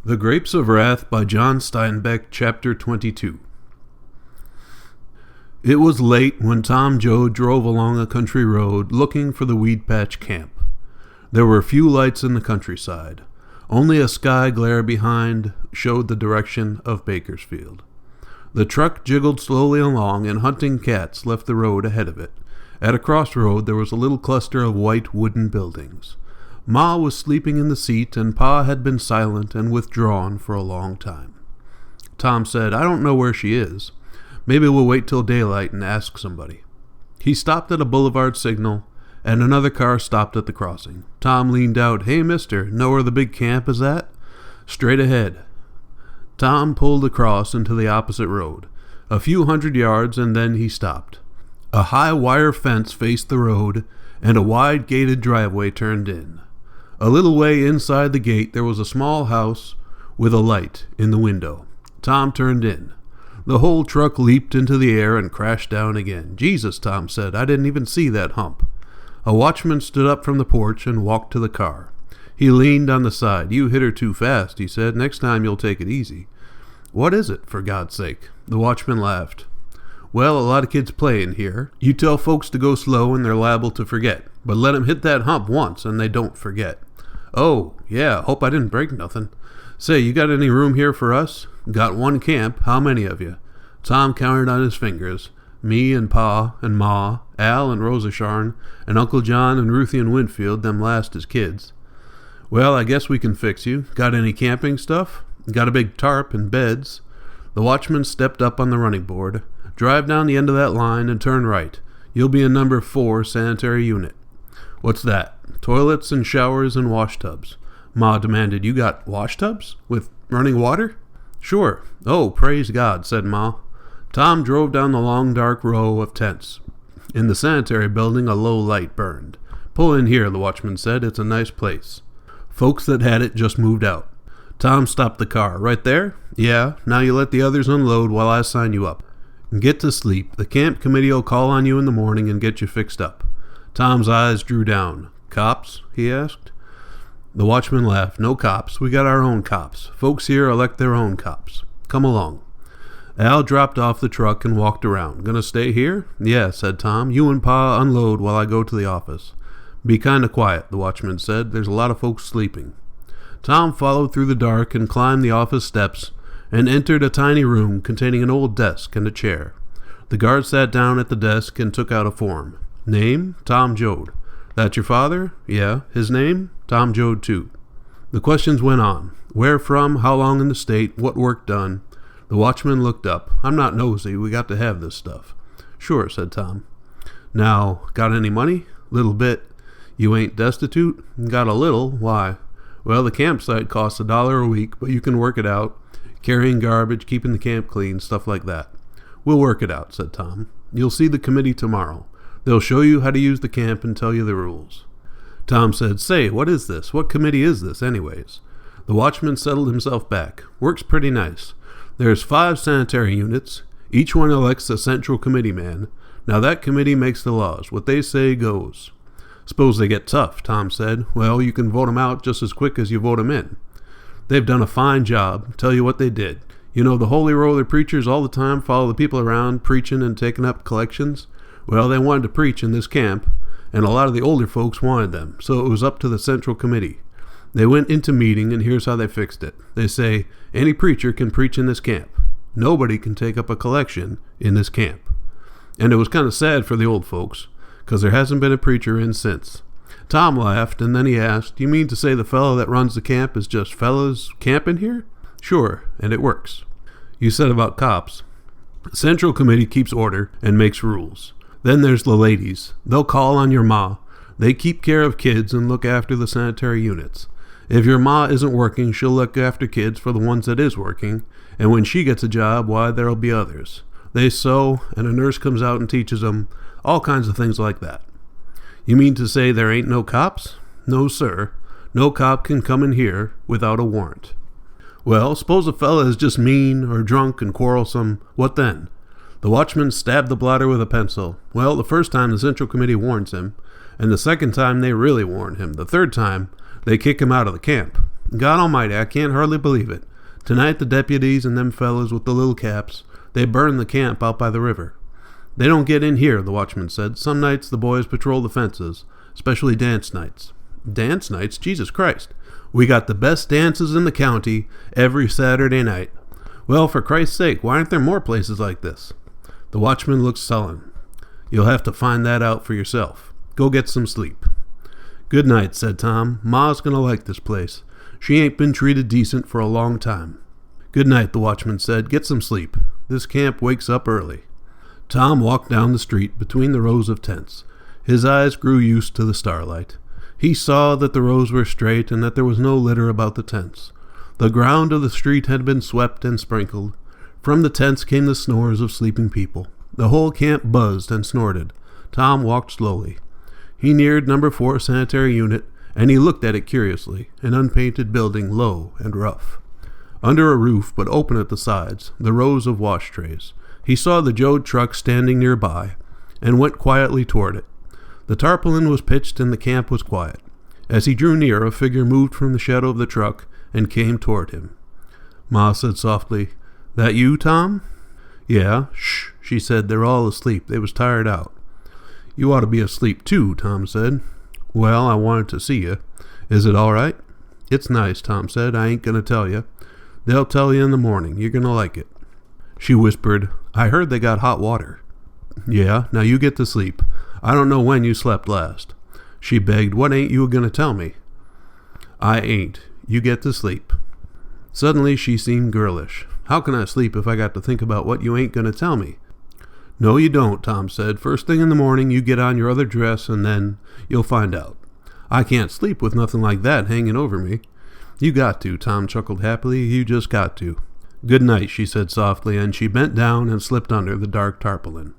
The Grapes of Wrath by John Steinbeck, Chapter 22. It was late when Tom Joe drove along a country road looking for the Weed Patch Camp. There were few lights in the countryside. Only a sky glare behind showed the direction of Bakersfield. The truck jiggled slowly along, and hunting cats left the road ahead of it. At a crossroad there was a little cluster of white wooden buildings. Ma was sleeping in the seat, and Pa had been silent and withdrawn for a long time. Tom said, "I don't know where she is. Maybe we'll wait till daylight and ask somebody." He stopped at a boulevard signal, and another car stopped at the crossing. Tom leaned out. "Hey, mister, know where the big camp is at?" "Straight ahead." Tom pulled across into the opposite road. A few hundred yards, and then he stopped. A high wire fence faced the road, and a wide gated driveway turned in. A little way inside the gate there was a small house with a light in the window. Tom turned in. The whole truck leaped into the air and crashed down again. "Jesus," Tom said, "I didn't even see that hump." A watchman stood up from the porch and walked to the car. He leaned on the side. "You hit her too fast," he said. "Next time you'll take it easy." "What is it, for God's sake?" The watchman laughed. "Well, a lot of kids play in here. You tell folks to go slow and they're liable to forget. But let 'em hit that hump once and they don't forget." "Oh, yeah, hope I didn't break nothing. Say, you got any room here for us?" "Got one camp. How many of you?" Tom counted on his fingers. "Me and Pa and Ma, Al and Rosa Sharn, and Uncle John and Ruthie and Winfield, them last as kids." "Well, I guess we can fix you. Got any camping stuff?" "Got a big tarp and beds." The watchman stepped up on the running board. "Drive down the end of that line and turn right. You'll be in number 4 sanitary unit." "What's that?" "Toilets and showers and wash tubs." Ma demanded. "You got wash tubs? With running water?" "Sure." "Oh, praise God," said Ma. Tom drove down the long dark row of tents. In the sanitary building a low light burned. "Pull in here," the watchman said. "It's a nice place." Folks that had it just moved out. Tom stopped the car. "Right there?" "Yeah. Now you let the others unload while I sign you up. Get to sleep. The camp committee'll call on you in the morning and get you fixed up." Tom's eyes drew down. "Cops?" he asked. The watchman laughed. "No cops. We got our own cops. Folks here elect their own cops. Come along." Al dropped off the truck and walked around. "Gonna stay here?" "Yeah," said Tom. "You and Pa unload while I go to the office." "Be kinda quiet," the watchman said. "There's a lot of folks sleeping." Tom followed through the dark and climbed the office steps and entered a tiny room containing an old desk and a chair. The guard sat down at the desk and took out a form. "Name? Tom Joad." "That your father?" "Yeah." "His name?" "Tom Joad, too." The questions went on. Where from? How long in the state? What work done? The watchman looked up. "I'm not nosy. We got to have this stuff." "Sure," said Tom. "Now, got any money?" "Little bit." "You ain't destitute?" "Got a little. Why?" "Well, the campsite costs $1 a week, but you can work it out. Carrying garbage, keeping the camp clean, stuff like that." "We'll work it out," said Tom. "You'll see the committee tomorrow. They'll show you how to use the camp and tell you the rules." Tom said, "Say, what is this? What committee is this, anyways?" The watchman settled himself back. "Works pretty nice. There's 5 sanitary units. Each one elects a central committee man. Now that committee makes the laws. What they say goes." "Suppose they get tough," Tom said. "Well, you can vote 'em out just as quick as you vote 'em in. They've done a fine job. Tell you what they did. You know the holy roller preachers all the time follow the people around preaching and taking up collections? Well, they wanted to preach in this camp, and a lot of the older folks wanted them, so it was up to the central committee. They went into meeting, and here's how they fixed it. They say, any preacher can preach in this camp. Nobody can take up a collection in this camp." And it was kind of sad for the old folks, because there hasn't been a preacher in since. Tom laughed, and then he asked, "You mean to say the fellow that runs the camp is just fellas camping here?" "Sure, and it works." "You said about cops." "The central committee keeps order and makes rules. Then there's the ladies. They'll call on your ma. They keep care of kids and look after the sanitary units. If your ma isn't working, she'll look after kids for the ones that is working, and when she gets a job, why, there'll be others. They sew, and a nurse comes out and teaches them, all kinds of things like that." "You mean to say there ain't no cops?" "No, sir. No cop can come in here without a warrant." "Well, suppose a fella is just mean or drunk and quarrelsome. What then?" The watchman stabbed the blotter with a pencil. "Well, the first time the central committee warns him, and the second time they really warn him. The third time, they kick him out of the camp. God almighty, I can't hardly believe it. Tonight the deputies and them fellows with the little caps, they burned the camp out by the river. They don't get in here, the watchman said. Some nights the boys patrol the fences, especially dance nights. Dance nights? Jesus Christ. We got the best dances in the county every Saturday night. Well, for Christ's sake, why aren't there more places like this? The watchman looked sullen. You'll have to find that out for yourself. Go get some sleep. Good night, said Tom. Ma's gonna like this place. She ain't been treated decent for a long time. Good night, the watchman said. Get some sleep. This camp wakes up early. Tom walked down the street between the rows of tents. His eyes grew used to the starlight. He saw that the rows were straight and that there was no litter about the tents. The ground of the street had been swept and sprinkled. From the tents came the snores of sleeping people. The whole camp buzzed and snorted. Tom walked slowly. He neared number 4 sanitary unit, and he looked at it curiously, an unpainted building, low and rough. Under a roof, but open at the sides, the rows of wash trays. He saw the Jode truck standing nearby, and went quietly toward it. The tarpaulin was pitched and the camp was quiet. As he drew near, a figure moved from the shadow of the truck and came toward him. Ma said softly, That you, Tom? Yeah, shh, she said. They're all asleep. They was tired out. You ought to be asleep too, Tom said. Well, I wanted to see you. Is it all right? It's nice, Tom said. I ain't going to tell you. They'll tell you in the morning. You're going to like it. She whispered, I heard they got hot water. Yeah, now you get to sleep. I don't know when you slept last. She begged, What ain't you going to tell me? I ain't. You get to sleep. Suddenly she seemed girlish. How can I sleep if I got to think about what you ain't going to tell me? No, you don't, Tom said. First thing in the morning, you get on your other dress, and then you'll find out. I can't sleep with nothing like that hanging over me. You got to, Tom chuckled happily. You just got to. Good night, she said softly, and she bent down and slipped under the dark tarpaulin.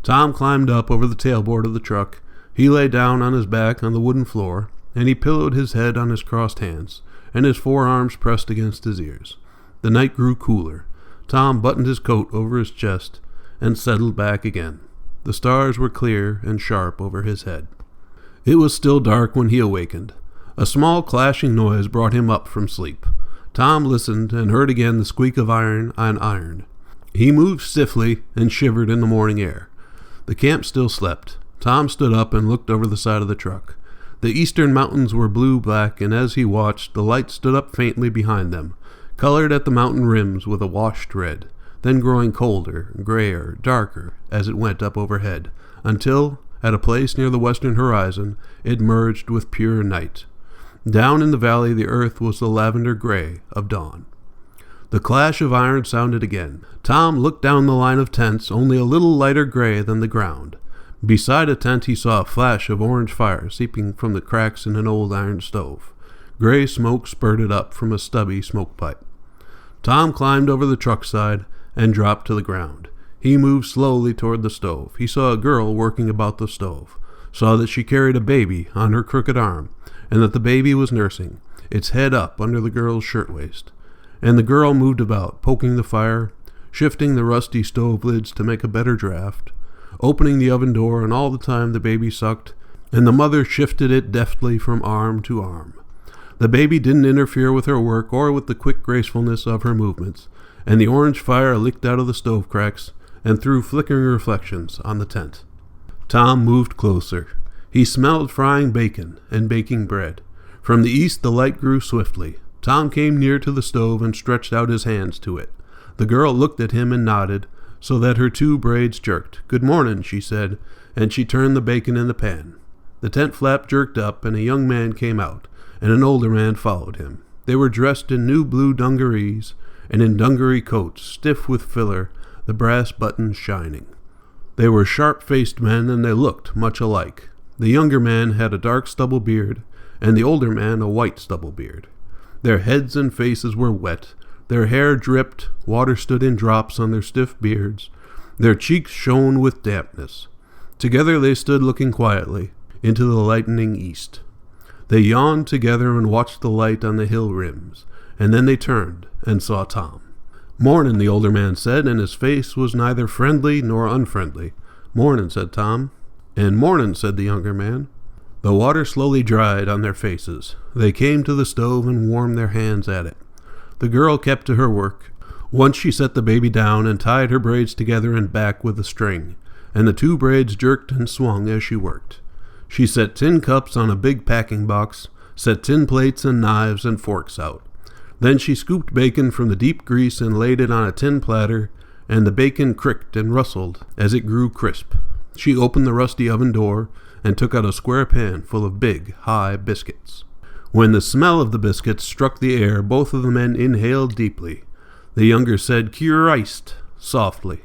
Tom climbed up over the tailboard of the truck. He lay down on his back on the wooden floor, and he pillowed his head on his crossed hands, and his forearms pressed against his ears. The night grew cooler. Tom buttoned his coat over his chest and settled back again. The stars were clear and sharp over his head. It was still dark when he awakened. A small clashing noise brought him up from sleep. Tom listened and heard again the squeak of iron on iron. He moved stiffly and shivered in the morning air. The camp still slept. Tom stood up and looked over the side of the truck. The eastern mountains were blue-black, and as he watched, the light stood up faintly behind them, colored at the mountain rims with a washed red, then growing colder, grayer, darker as it went up overhead, until, at a place near the western horizon, it merged with pure night. Down in the valley the earth was the lavender gray of dawn. The clash of iron sounded again. Tom looked down the line of tents, only a little lighter gray than the ground. Beside a tent he saw a flash of orange fire seeping from the cracks in an old iron stove. Gray smoke spurted up from a stubby smoke pipe. Tom climbed over the truck side and dropped to the ground. He moved slowly toward the stove. He saw a girl working about the stove, saw that she carried a baby on her crooked arm, and that the baby was nursing, its head up under the girl's shirtwaist. And the girl moved about, poking the fire, shifting the rusty stove lids to make a better draft, opening the oven door, and all the time the baby sucked, and the mother shifted it deftly from arm to arm. The baby didn't interfere with her work or with the quick gracefulness of her movements, and the orange fire licked out of the stove cracks and threw flickering reflections on the tent. Tom moved closer. He smelled frying bacon and baking bread. From the east the light grew swiftly. Tom came near to the stove and stretched out his hands to it. The girl looked at him and nodded, so that her two braids jerked. "Good mornin'," she said, and she turned the bacon in the pan. The tent flap jerked up, and a young man came out, and an older man followed him. They were dressed in new blue dungarees, and in dungaree coats, stiff with filler, the brass buttons shining. They were sharp-faced men, and they looked much alike. The younger man had a dark stubble beard, and the older man a white stubble beard. Their heads and faces were wet. Their hair dripped, water stood in drops on their stiff beards. Their cheeks shone with dampness. Together they stood looking quietly into the lightening east. They yawned together and watched the light on the hill rims, and then they turned and saw Tom. "Mornin'," the older man said, and his face was neither friendly nor unfriendly. "Mornin'," said Tom. "And mornin'," said the younger man. The water slowly dried on their faces. They came to the stove and warmed their hands at it. The girl kept to her work. Once she set the baby down and tied her braids together and back with a string, and the two braids jerked and swung as she worked. She set tin cups on a big packing box, set tin plates and knives and forks out. Then she scooped bacon from the deep grease and laid it on a tin platter, and the bacon cricked and rustled as it grew crisp. She opened the rusty oven door and took out a square pan full of big, high biscuits. When the smell of the biscuits struck the air, both of the men inhaled deeply. The younger said, "Christ," softly.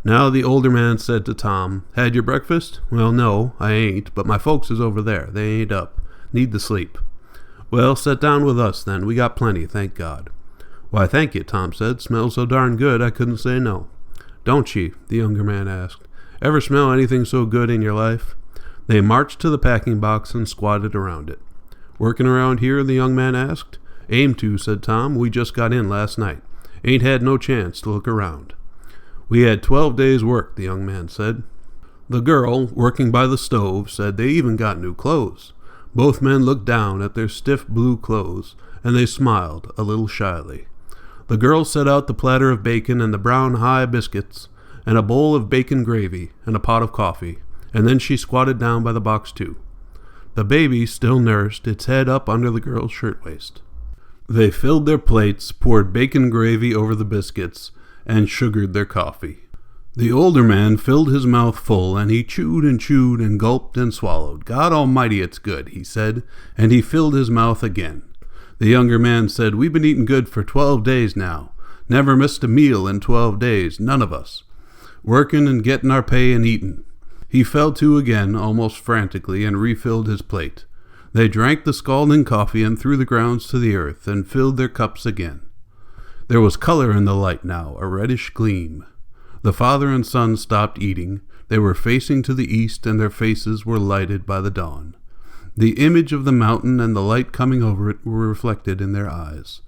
Now the older man said to Tom, "Had your breakfast?" "Well, no, I ain't, but my folks is over there. They ain't up. Need to sleep." "Well, set down with us, then. We got plenty, thank God." "Why, thank you," Tom said. "Smells so darn good I couldn't say no." "Don't ye?" the younger man asked. "Ever smell anything so good in your life?" They marched to the packing box and squatted around it. "Working around here?" the young man asked. "Aim to," said Tom. "We just got in last night. Ain't had no chance to look around." "We had 12 days' work," the young man said. The girl, working by the stove, said they even got new clothes. Both men looked down at their stiff blue clothes, and they smiled a little shyly. The girl set out the platter of bacon and the brown high biscuits, and a bowl of bacon gravy, and a pot of coffee, and then she squatted down by the box too. The baby still nursed, its head up under the girl's shirtwaist. They filled their plates, poured bacon gravy over the biscuits, and sugared their coffee. The older man filled his mouth full, and he chewed and gulped and swallowed. "God Almighty, it's good," he said, and he filled his mouth again. The younger man said, "We've been eating good for 12 days now. Never missed a meal in 12 days, none of us. Working and getting our pay and eating." He fell to again, almost frantically, and refilled his plate. They drank the scalding coffee and threw the grounds to the earth, and filled their cups again. There was color in the light now, a reddish gleam. The father and son stopped eating. They were facing to the east, and their faces were lighted by the dawn. The image of the mountain and the light coming over it were reflected in their eyes.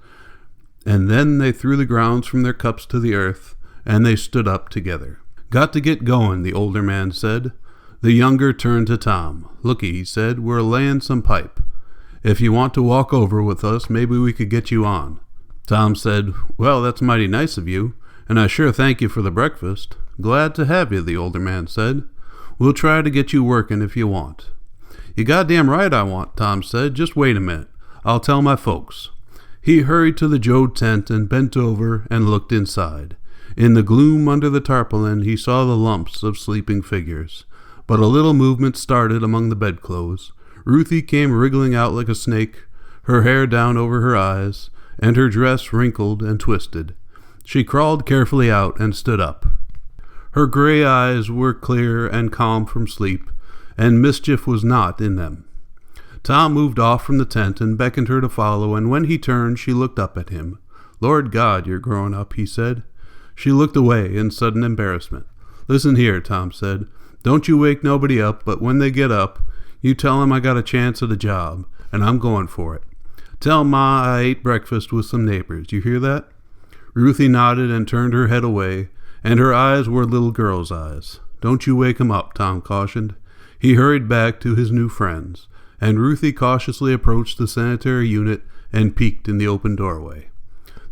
And then they threw the grounds from their cups to the earth, and they stood up together. "Got to get going," the older man said. The younger turned to Tom. "Looky," he said, "we're laying some pipe. If you want to walk over with us, maybe we could get you on." Tom said, "Well, that's mighty nice of you, and I sure thank you for the breakfast." "Glad to have you," the older man said. "We'll try to get you working if you want." "You goddamn right I want," Tom said. "Just wait a minute. I'll tell my folks." He hurried to the Joe tent and bent over and looked inside. In the gloom under the tarpaulin he saw the lumps of sleeping figures. But a little movement started among the bedclothes. Ruthie came wriggling out like a snake, her hair down over her eyes, and her dress wrinkled and twisted. She crawled carefully out and stood up. Her gray eyes were clear and calm from sleep, and mischief was not in them. Tom moved off from the tent and beckoned her to follow, and when he turned she looked up at him. "Lord God, you're growing up," he said. She looked away in sudden embarrassment. "Listen here," Tom said. "Don't you wake nobody up, but when they get up, you tell 'em I got a chance at a job, and I'm going for it. Tell Ma I ate breakfast with some neighbors. You hear that?" Ruthie nodded and turned her head away, and her eyes were little girl's eyes. "Don't you wake 'em up," Tom cautioned. He hurried back to his new friends, and Ruthie cautiously approached the sanitary unit and peeked in the open doorway.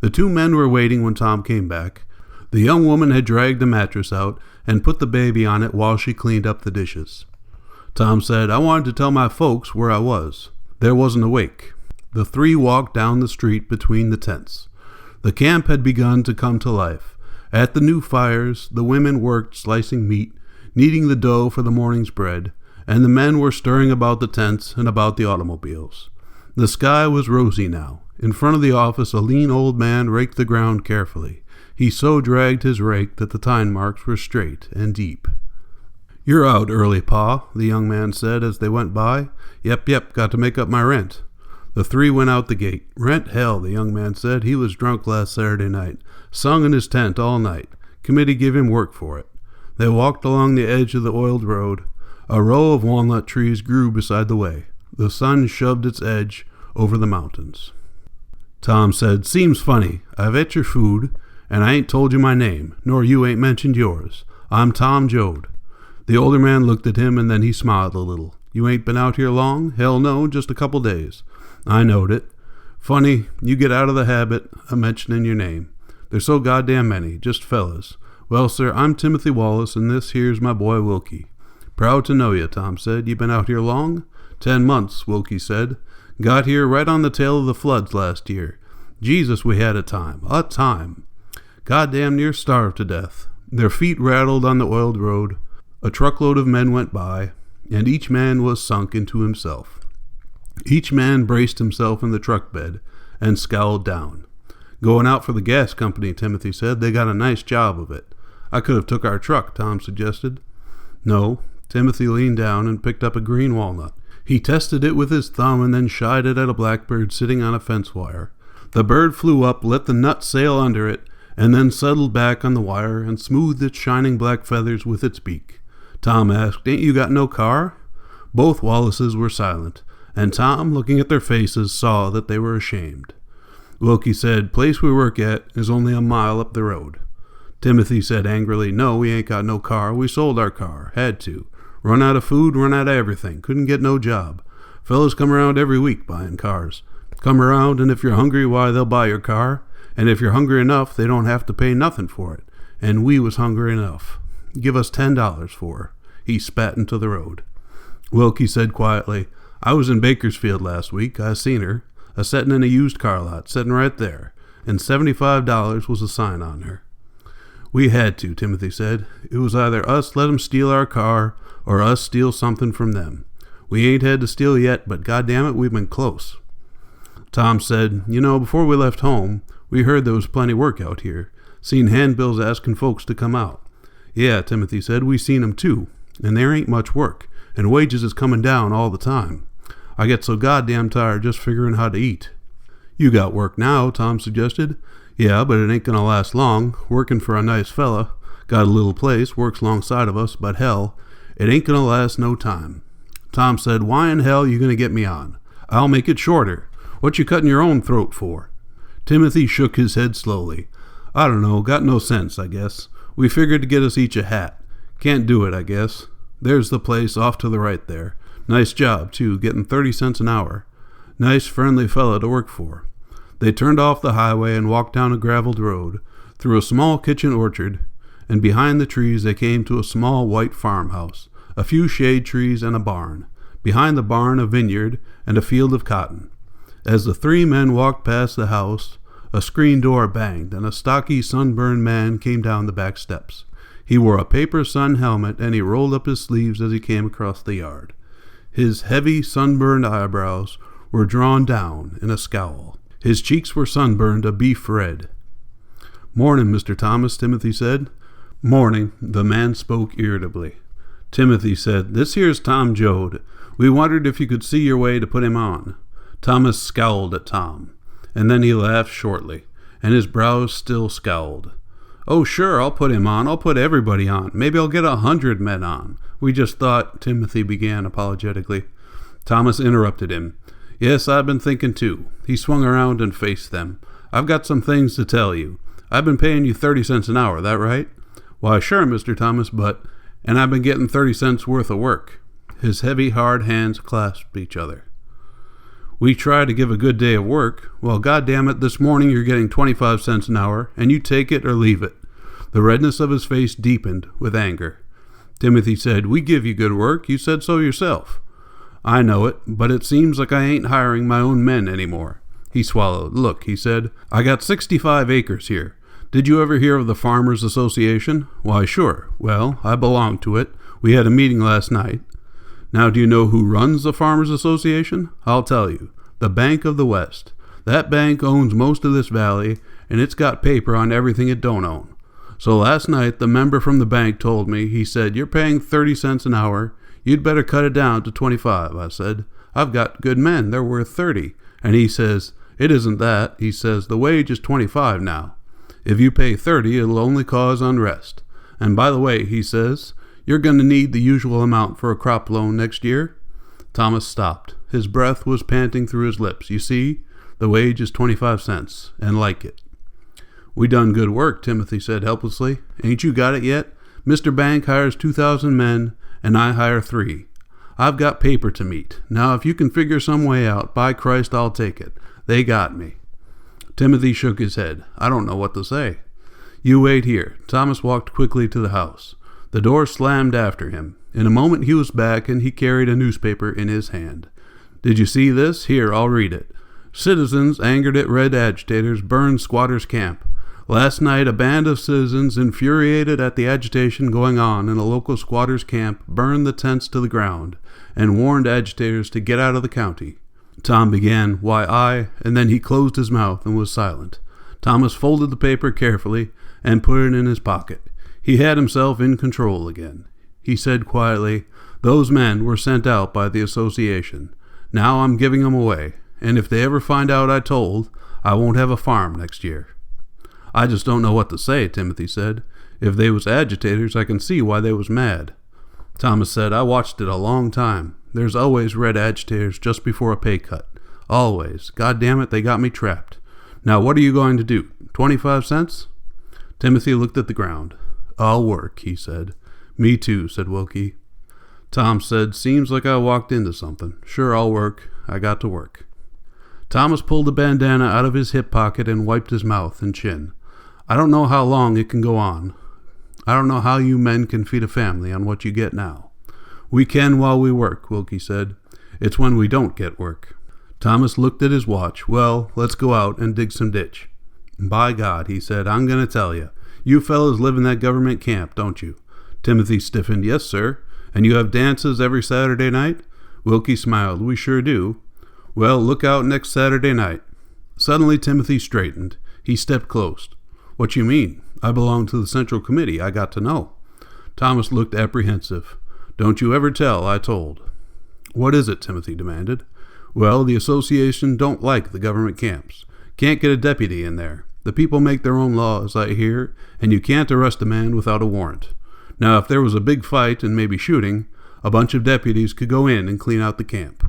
The two men were waiting when Tom came back. The young woman had dragged a mattress out and put the baby on it while she cleaned up the dishes. Tom said, "I wanted to tell my folks where I was." There wasn't a wake. The three walked down the street between the tents. The camp had begun to come to life. At the new fires, the women worked slicing meat, kneading the dough for the morning's bread, and the men were stirring about the tents and about the automobiles. The sky was rosy now. In front of the office, a lean old man raked the ground carefully. He so dragged his rake that the tine marks were straight and deep. "You're out early, Pa," the young man said as they went by. Yep, got to make up my rent." The three went out the gate. "Rent, hell," the young man said. "He was drunk last Saturday night. Sung in his tent all night. Committee give him work for it." They walked along the edge of the oiled road. A row of walnut trees grew beside the way. The sun shoved its edge over the mountains. Tom said, "Seems funny. I've ate your food, and I ain't told you my name, nor you ain't mentioned yours. I'm Tom Joad." The older man looked at him, and then he smiled a little. You ain't been out here long? Hell no, just a couple days. I knowed it. Funny, you get out of the habit of mentioning your name. There's so goddamn many, just fellas. Well, sir, I'm Timothy Wallace, and this here's my boy Wilkie. Proud to know you, Tom said. You been out here long? 10 months, Wilkie said. Got here right on the tail of the floods last year. Jesus, we had a time. A time. Goddamn near starved to death. Their feet rattled on the oiled road. A truckload of men went by, and each man was sunk into himself. Each man braced himself in the truck bed and scowled down. Going out for the gas company, Timothy said. They got a nice job of it. I could have took our truck, Tom suggested. No. Timothy leaned down and picked up a green walnut. He tested it with his thumb and then shied it at a blackbird sitting on a fence wire. The bird flew up, let the nut sail under it, and then settled back on the wire and smoothed its shining black feathers with its beak. Tom asked, Ain't you got no car? Both Wallaces were silent, and Tom, looking at their faces, saw that they were ashamed. Wilkie said, Place we work at is only a mile up the road. Timothy said angrily, No, we ain't got no car. We sold our car. Had to. Run out of food, run out of everything. Couldn't get no job. Fellas come around every week buying cars. Come around, and if you're hungry, why, they'll buy your car. And if you're hungry enough, they don't have to pay nothing for it. And we was hungry enough. Give us $10 for her. He spat into the road. Wilkie said quietly, I was in Bakersfield last week. I seen her, a-settin' in a used car lot, settin' right there. And $75 was a sign on her. We had to, Timothy said. It was either us let 'em steal our car or us steal something from them. We ain't had to steal yet, but goddamn it, we've been close. Tom said, You know, before we left home, we heard there was plenty work out here. Seen handbills asking folks to come out. Yeah, Timothy said, we seen 'em too. And there ain't much work, and wages is coming down all the time. I get so goddamn tired just figuring how to eat. You got work now, Tom suggested. Yeah, but it ain't gonna last long. Working for a nice fella. Got a little place, works alongside of us, but hell, it ain't gonna last no time. Tom said, Why in hell you gonna get me on? I'll make it shorter. What you cutting your own throat for? Timothy shook his head slowly. I don't know, got no sense, I guess. We figured to get us each a hat. Can't do it, I guess. There's the place off to the right there. Nice job, too, getting 30 cents an hour. Nice, friendly fella to work for. They turned off the highway and walked down a graveled road, through a small kitchen orchard, and behind the trees they came to a small white farmhouse, a few shade trees and a barn. Behind the barn a vineyard and a field of cotton. As the three men walked past the house, a screen door banged and a stocky, sunburned man came down the back steps. He wore a paper sun helmet and he rolled up his sleeves as he came across the yard. His heavy, sunburned eyebrows were drawn down in a scowl. His cheeks were sunburned a beef red. Morning, Mr. Thomas, Timothy said. Morning, the man spoke irritably. Timothy said, This here's Tom Joad. We wondered if you could see your way to put him on. Thomas scowled at Tom, and then he laughed shortly, and his brows still scowled. Oh, sure, I'll put him on. I'll put everybody on. Maybe I'll get 100 men on. We just thought, Timothy began apologetically. Thomas interrupted him. Yes, I've been thinking too. He swung around and faced them. I've got some things to tell you. I've been paying you 30 cents an hour, that right? Why, sure, Mr. Thomas, and I've been getting 30 cents worth of work. His heavy, hard hands clasped each other. We try to give a good day of work. Well, goddamn it, this morning you're getting 25 cents an hour, and you take it or leave it. The redness of his face deepened with anger. Timothy said, We give you good work. You said so yourself. I know it, but it seems like I ain't hiring my own men anymore. He swallowed. Look, he said, I got 65 acres here. Did you ever hear of the Farmers Association? Why, sure. Well, I belong to it. We had a meeting last night. Now, do you know who runs the Farmers Association? I'll tell you. The Bank of the West. That bank owns most of this valley, and it's got paper on everything it don't own. So last night, the member from the bank told me, he said, You're paying 30 cents an hour. You'd better cut it down to 25. I said, I've got good men. They're worth 30. And he says, It isn't that. He says, The wage is 25 now. If you pay 30, it'll only cause unrest. And by the way, he says, You're going to need the usual amount for a crop loan next year. Thomas stopped. His breath was panting through his lips. You see, the wage is 25 cents, and like it. We done good work, Timothy said helplessly. Ain't you got it yet? Mr. Bank hires 2,000 men, and I hire 3. I've got paper to meet. Now, if you can figure some way out, by Christ, I'll take it. They got me." Timothy shook his head. "I don't know what to say." "You wait here." Thomas walked quickly to the house. The door slammed after him. In a moment he was back, and he carried a newspaper in his hand. "Did you see this? Here, I'll read it. Citizens angered at red agitators burn squatters' camp. Last night, a band of citizens, infuriated at the agitation going on in a local squatters' camp, burned the tents to the ground and warned agitators to get out of the county." Tom began, "Why, I," and then he closed his mouth and was silent. Thomas folded the paper carefully and put it in his pocket. He had himself in control again. He said quietly, "Those men were sent out by the association. Now I'm giving them away, and if they ever find out I told, I won't have a farm next year." "I just don't know what to say," Timothy said. "If they was agitators, I can see why they was mad." Thomas said, "I watched it a long time. There's always red agitators just before a pay cut. Always. God damn it, they got me trapped. Now what are you going to do? 25 cents? Timothy looked at the ground. "I'll work," he said. "Me too," said Wilkie. Tom said, "Seems like I walked into something. Sure, I'll work. I got to work." Thomas pulled the bandana out of his hip pocket and wiped his mouth and chin. "I don't know how long it can go on. I don't know how you men can feed a family on what you get now." "We can while we work," Wilkie said. "It's when we don't get work." Thomas looked at his watch. "Well, let's go out and dig some ditch." "By God," he said, "I'm going to tell you. You fellows live in that government camp, don't you?" Timothy stiffened. "Yes, sir." "And you have dances every Saturday night?" Wilkie smiled. "We sure do." "Well, look out next Saturday night." Suddenly Timothy straightened. He stepped close. "What you mean? I belong to the Central Committee. I got to know." Thomas looked apprehensive. "Don't you ever tell I told." "What is it?" Timothy demanded. "Well, the association don't like the government camps. Can't get a deputy in there. The people make their own laws, I hear, and you can't arrest a man without a warrant. Now, if there was a big fight and maybe shooting, a bunch of deputies could go in and clean out the camp."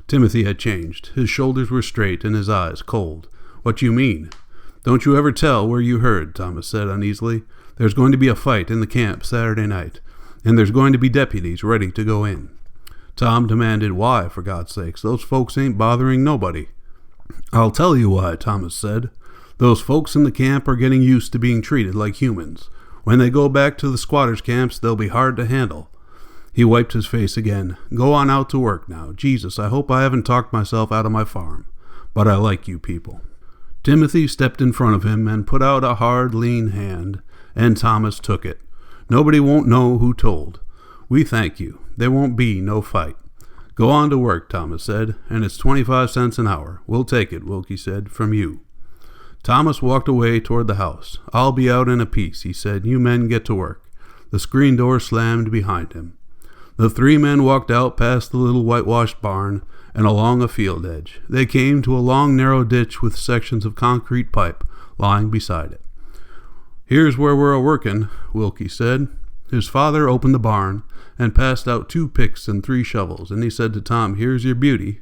Timothy had changed. His shoulders were straight and his eyes cold. "What you mean?" "Don't you ever tell where you heard," Thomas said uneasily. "There's going to be a fight in the camp Saturday night, and there's going to be deputies ready to go in." Tom demanded, "Why, for God's sakes? Those folks ain't bothering nobody." "I'll tell you why," Thomas said. "Those folks in the camp are getting used to being treated like humans. When they go back to the squatters' camps, they'll be hard to handle." He wiped his face again. "Go on out to work now. Jesus, I hope I haven't talked myself out of my farm. But I like you people." Timothy stepped in front of him and put out a hard, lean hand, and Thomas took it. "Nobody won't know who told. We thank you. There won't be no fight." "Go on to work," Thomas said, "and it's 25 cents an hour. We'll take it," Wilkie said, "from you." Thomas walked away toward the house. "I'll be out in a piece," he said. "You men get to work." The screen door slammed behind him. The three men walked out past the little whitewashed barn and along a field edge. They came to a long, narrow ditch with sections of concrete pipe lying beside it. "Here's where we're a-workin'," Wilkie said. His father opened the barn and passed out 2 picks and 3 shovels, and he said to Tom, "Here's your beauty."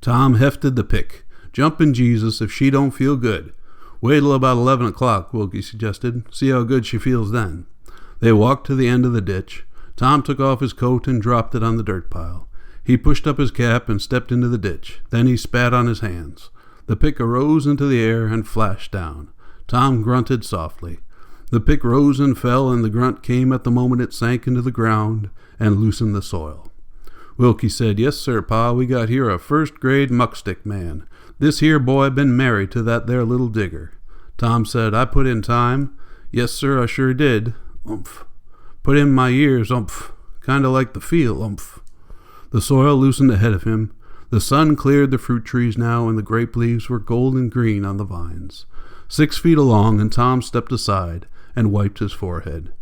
Tom hefted the pick. "Jumpin' Jesus if she don't feel good." "Wait till about 11 o'clock, Wilkie suggested. "See how good she feels then." They walked to the end of the ditch. Tom took off his coat and dropped it on the dirt pile. He pushed up his cap and stepped into the ditch. Then he spat on his hands. The pick arose into the air and flashed down. Tom grunted softly. The pick rose and fell, and the grunt came at the moment it sank into the ground and loosened the soil. Wilkie said, "Yes, sir, Pa, we got here a first-grade muckstick man. This here boy been married to that there little digger." Tom said, "I put in time." "Yes, sir, I sure did." "Umph." "Put in my years." "Umph." "Kinda like the feel." "Umph." The soil loosened ahead of him. The sun cleared the fruit trees now, and the grape leaves were golden green on the vines. 6 feet along, and Tom stepped aside and wiped his forehead.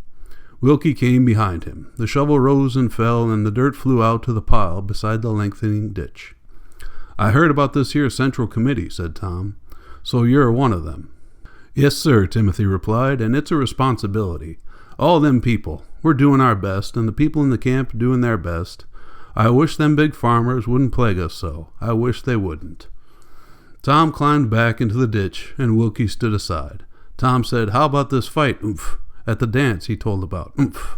Wilkie came behind him. The shovel rose and fell, and the dirt flew out to the pile beside the lengthening ditch. "I heard about this here Central Committee," said Tom. "So you're one of them." "Yes, sir," Timothy replied, "and it's a responsibility. All them people. We're doing our best, and the people in the camp doing their best. I wish them big farmers wouldn't plague us so. I wish they wouldn't." Tom climbed back into the ditch, and Wilkie stood aside. Tom said, "How about this fight, oomph, at the dance he told about, oomph?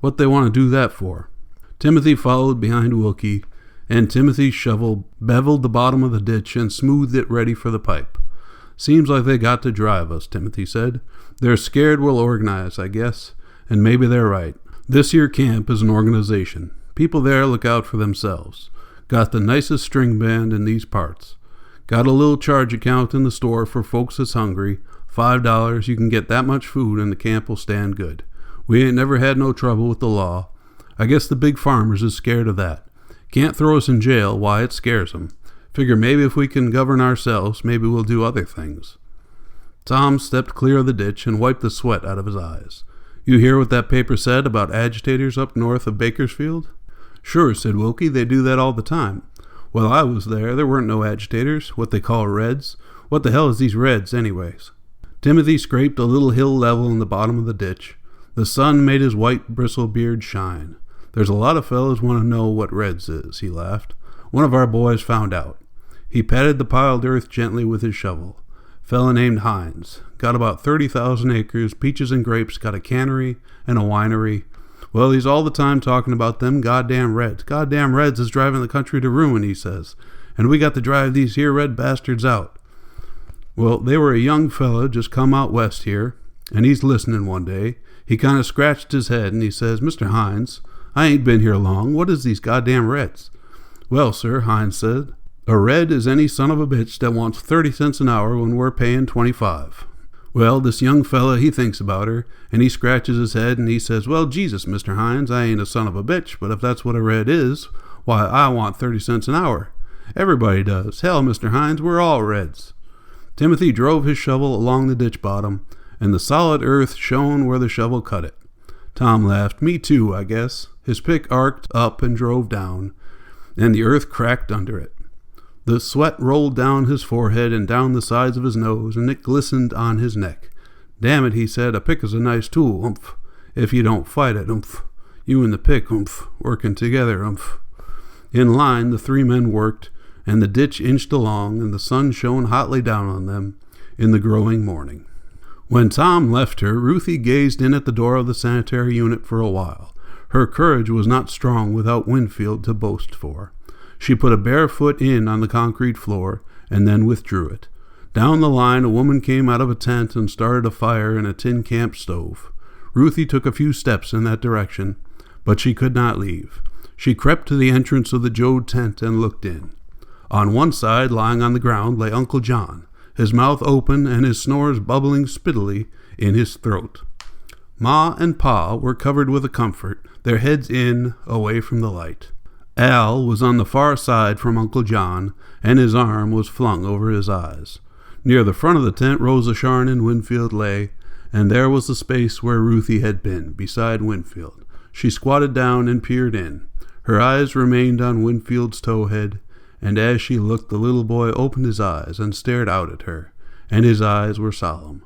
What they want to do that for?" Timothy followed behind Wilkie, and Timothy's shovel beveled the bottom of the ditch and smoothed it ready for the pipe. "Seems like they got to drive us," Timothy said. "They're scared we'll organize, I guess, and maybe they're right. This here camp is an organization. People there look out for themselves. Got the nicest string band in these parts. Got a little charge account in the store for folks that's hungry. $5, you can get that much food and the camp will stand good. We ain't never had no trouble with the law. I guess the big farmers is scared of that. Can't throw us in jail, why it scares 'em. Figure maybe if we can govern ourselves, maybe we'll do other things." Tom stepped clear of the ditch and wiped the sweat out of his eyes. "You hear what that paper said about agitators up north of Bakersfield?" "Sure," said Wilkie, "they do that all the time. While I was there weren't no agitators, what they call Reds. What the hell is these Reds, anyways?" Timothy scraped a little hill level in the bottom of the ditch. The sun made his white bristle beard shine. "There's a lot of fellows want to know what Reds is," he laughed. "One of our boys found out." He patted the piled earth gently with his shovel. "Fella named Hines. Got about 30,000 acres, peaches and grapes, got a cannery and a winery. Well, he's all the time talking about them goddamn Reds. Goddamn Reds is driving the country to ruin, he says, and we got to drive these here red bastards out. Well, they were a young fella just come out west here, and he's listening one day. He kind of scratched his head, and he says, 'Mr. Hines, I ain't been here long. What is these goddamn Reds?' 'Well, sir,' Hines said, 'a Red is any son of a bitch that wants 30 cents an hour when we're paying 25. Well, this young fella, he thinks about her, and he scratches his head, and he says, 'Well, Jesus, Mr. Hines, I ain't a son of a bitch, but if that's what a Red is, why, I want 30 cents an hour. Everybody does. Hell, Mr. Hines, we're all Reds.'" Timothy drove his shovel along the ditch bottom, and the solid earth shone where the shovel cut it. Tom laughed. "Me too, I guess." His pick arced up and drove down, and the earth cracked under it. The sweat rolled down his forehead and down the sides of his nose, and it glistened on his neck. "Damn it," he said, "a pick is a nice tool, oomph, if you don't fight it, oomph. You and the pick, oomph, working together, oomph." In line, the three men worked, and the ditch inched along, and the sun shone hotly down on them in the growing morning. When Tom left her, Ruthie gazed in at the door of the sanitary unit for a while. Her courage was not strong without Winfield to boast for. She put a bare foot in on the concrete floor, and then withdrew it. Down the line, a woman came out of a tent and started a fire in a tin camp stove. Ruthie took a few steps in that direction, but she could not leave. She crept to the entrance of the Joad tent and looked in. On one side, lying on the ground, lay Uncle John, his mouth open and his snores bubbling spittily in his throat. Ma and Pa were covered with a comfort, their heads in, away from the light. Al was on the far side from Uncle John, and his arm was flung over his eyes. Near the front of the tent, Rosa Sharn and Winfield lay, and there was the space where Ruthie had been, beside Winfield. She squatted down and peered in. Her eyes remained on Winfield's towhead, and as she looked, the little boy opened his eyes and stared out at her, and his eyes were solemn.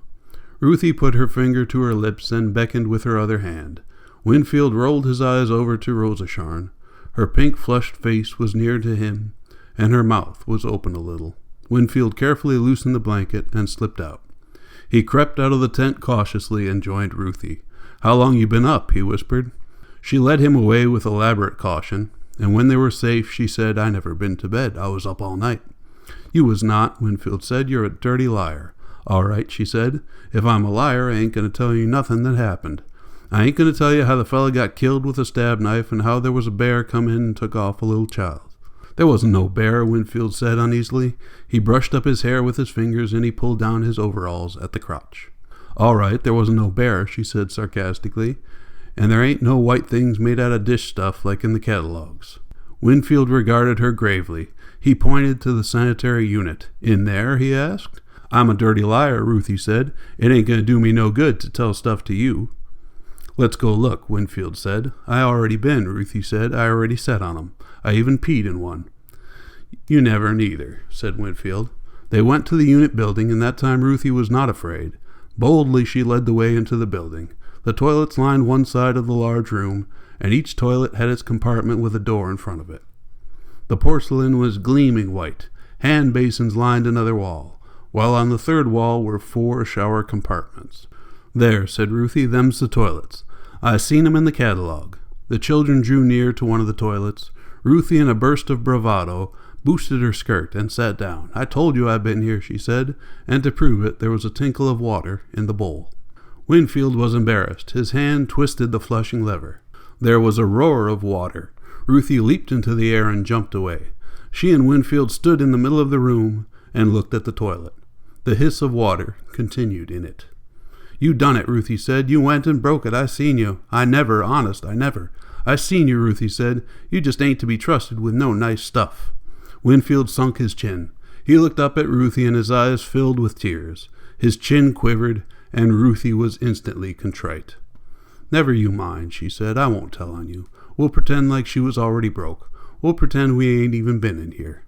Ruthie put her finger to her lips and beckoned with her other hand. Winfield rolled his eyes over to Rosa Sharn. Her pink-flushed face was near to him, and her mouth was open a little. Winfield carefully loosened the blanket and slipped out. He crept out of the tent cautiously and joined Ruthie. "How long you been up?" he whispered. She led him away with elaborate caution, and when they were safe, she said, "I never been to bed. I was up all night." "You was not," Winfield said. "You're a dirty liar." "All right," she said. "If I'm a liar, I ain't going to tell you nothing that happened. I ain't going to tell you how the fella got killed with a stab knife and how there was a bear come in and took off a little child." "There wasn't no bear," Winfield said uneasily. He brushed up his hair with his fingers, and he pulled down his overalls at the crotch. "All right, there wasn't no bear," she said sarcastically. "And there ain't no white things made out of dish stuff like in the catalogs." Winfield regarded her gravely. He pointed to the sanitary unit. "In there?" he asked. "I'm a dirty liar," Ruthie said. "It ain't going to do me no good to tell stuff to you." "Let's go look," Winfield said. "I already been," Ruthie said. "I already sat on 'em. I even peed in one." "You never neither," said Winfield. They went to the unit building, and that time Ruthie was not afraid. Boldly she led the way into the building. The toilets lined one side of the large room, and each toilet had its compartment with a door in front of it. The porcelain was gleaming white. Hand basins lined another wall, while on the third wall were 4 shower compartments. "There," said Ruthie, "them's the toilets. I seen 'em in the catalog. The children drew near to one of the toilets. Ruthie, in a burst of bravado, boosted her skirt and sat down. "I told you I'd been here," she said, and to prove it, there was a tinkle of water in the bowl. Winfield was embarrassed. His hand twisted the flushing lever. There was a roar of water. Ruthie leaped into the air and jumped away. She and Winfield stood in the middle of the room and looked at the toilet. The hiss of water continued in it. "You done it," Ruthie said. "You went and broke it. I seen you. I never, honest, I never. I seen you," Ruthie said. "You just ain't to be trusted with no nice stuff." Winfield sunk his chin. He looked up at Ruthie and his eyes filled with tears. His chin quivered, and Ruthie was instantly contrite. "Never you mind," she said. "I won't tell on you. We'll pretend like she was already broke. We'll pretend we ain't even been in here."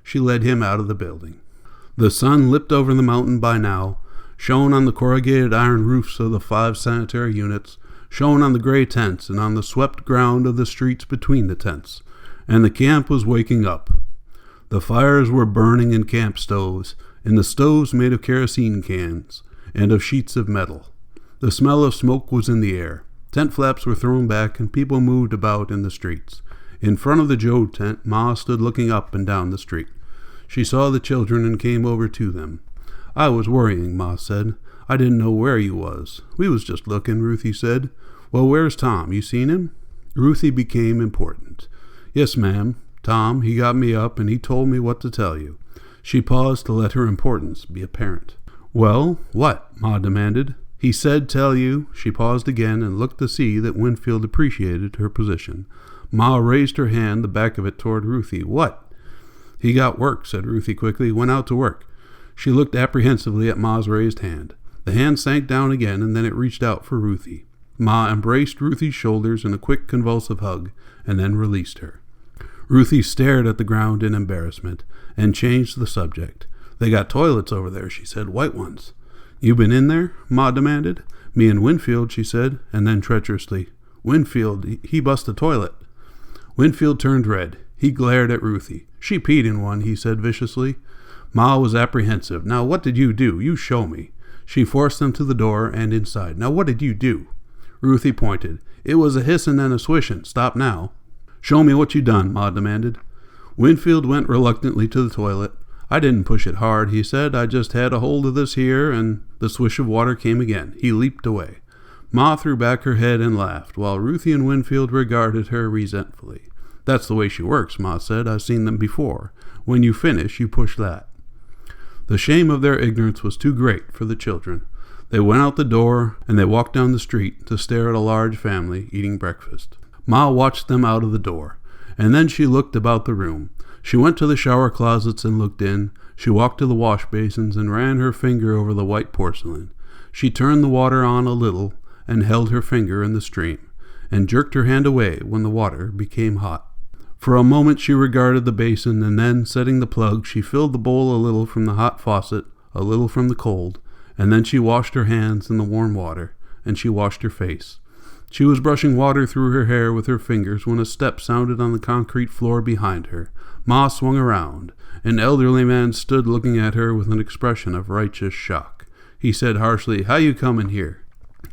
She led him out of the building. The sun, lipped over the mountain by now, shone on the corrugated iron roofs of the 5 sanitary units, shone on the gray tents and on the swept ground of the streets between the tents, and the camp was waking up. The fires were burning in camp stoves, in the stoves made of kerosene cans and of sheets of metal. The smell of smoke was in the air. Tent flaps were thrown back and people moved about in the streets. In front of the Joe tent, Ma stood looking up and down the street. She saw the children and came over to them. "I was worrying," Ma said. "I didn't know where you was." "We was just looking," Ruthie said. "Well, where's Tom? You seen him?" Ruthie became important. "Yes, ma'am. Tom, he got me up and he told me what to tell you." She paused to let her importance be apparent. "Well, what?" Ma demanded. "He said tell you." She paused again and looked to see that Winfield appreciated her position. Ma raised her hand, the back of it toward Ruthie. "What?" "He got work," said Ruthie quickly. "Went out to work." She looked apprehensively at Ma's raised hand. The hand sank down again, and then it reached out for Ruthie. Ma embraced Ruthie's shoulders in a quick convulsive hug, and then released her. Ruthie stared at the ground in embarrassment, and changed the subject. "They got toilets over there," she said. "White ones." "You been in there?" Ma demanded. "Me and Winfield," she said, and then treacherously, "Winfield, he bust a toilet." Winfield turned red. He glared at Ruthie. "She peed in one," he said viciously. Ma was apprehensive. "Now what did you do? You show me." She forced them to the door and inside. "Now what did you do?" Ruthie pointed. "It was a hissin' and a swishin'. Stop now." "Show me what you done," Ma demanded. Winfield went reluctantly to the toilet. "I didn't push it hard," he said. "I just had a hold of this here," and the swish of water came again. He leaped away. Ma threw back her head and laughed, while Ruthie and Winfield regarded her resentfully. "That's the way she works," Ma said. "I've seen them before. When you finish, you push that." The shame of their ignorance was too great for the children. They went out the door, and they walked down the street to stare at a large family eating breakfast. Ma watched them out of the door, and then she looked about the room. She went to the shower closets and looked in. She walked to the wash basins and ran her finger over the white porcelain. She turned the water on a little and held her finger in the stream, and jerked her hand away when the water became hot. For a moment she regarded the basin, and then, setting the plug, she filled the bowl a little from the hot faucet, a little from the cold, and then she washed her hands in the warm water, and she washed her face. She was brushing water through her hair with her fingers when a step sounded on the concrete floor behind her. Ma swung around. An elderly man stood looking at her with an expression of righteous shock. He said harshly, "How you comin' here?"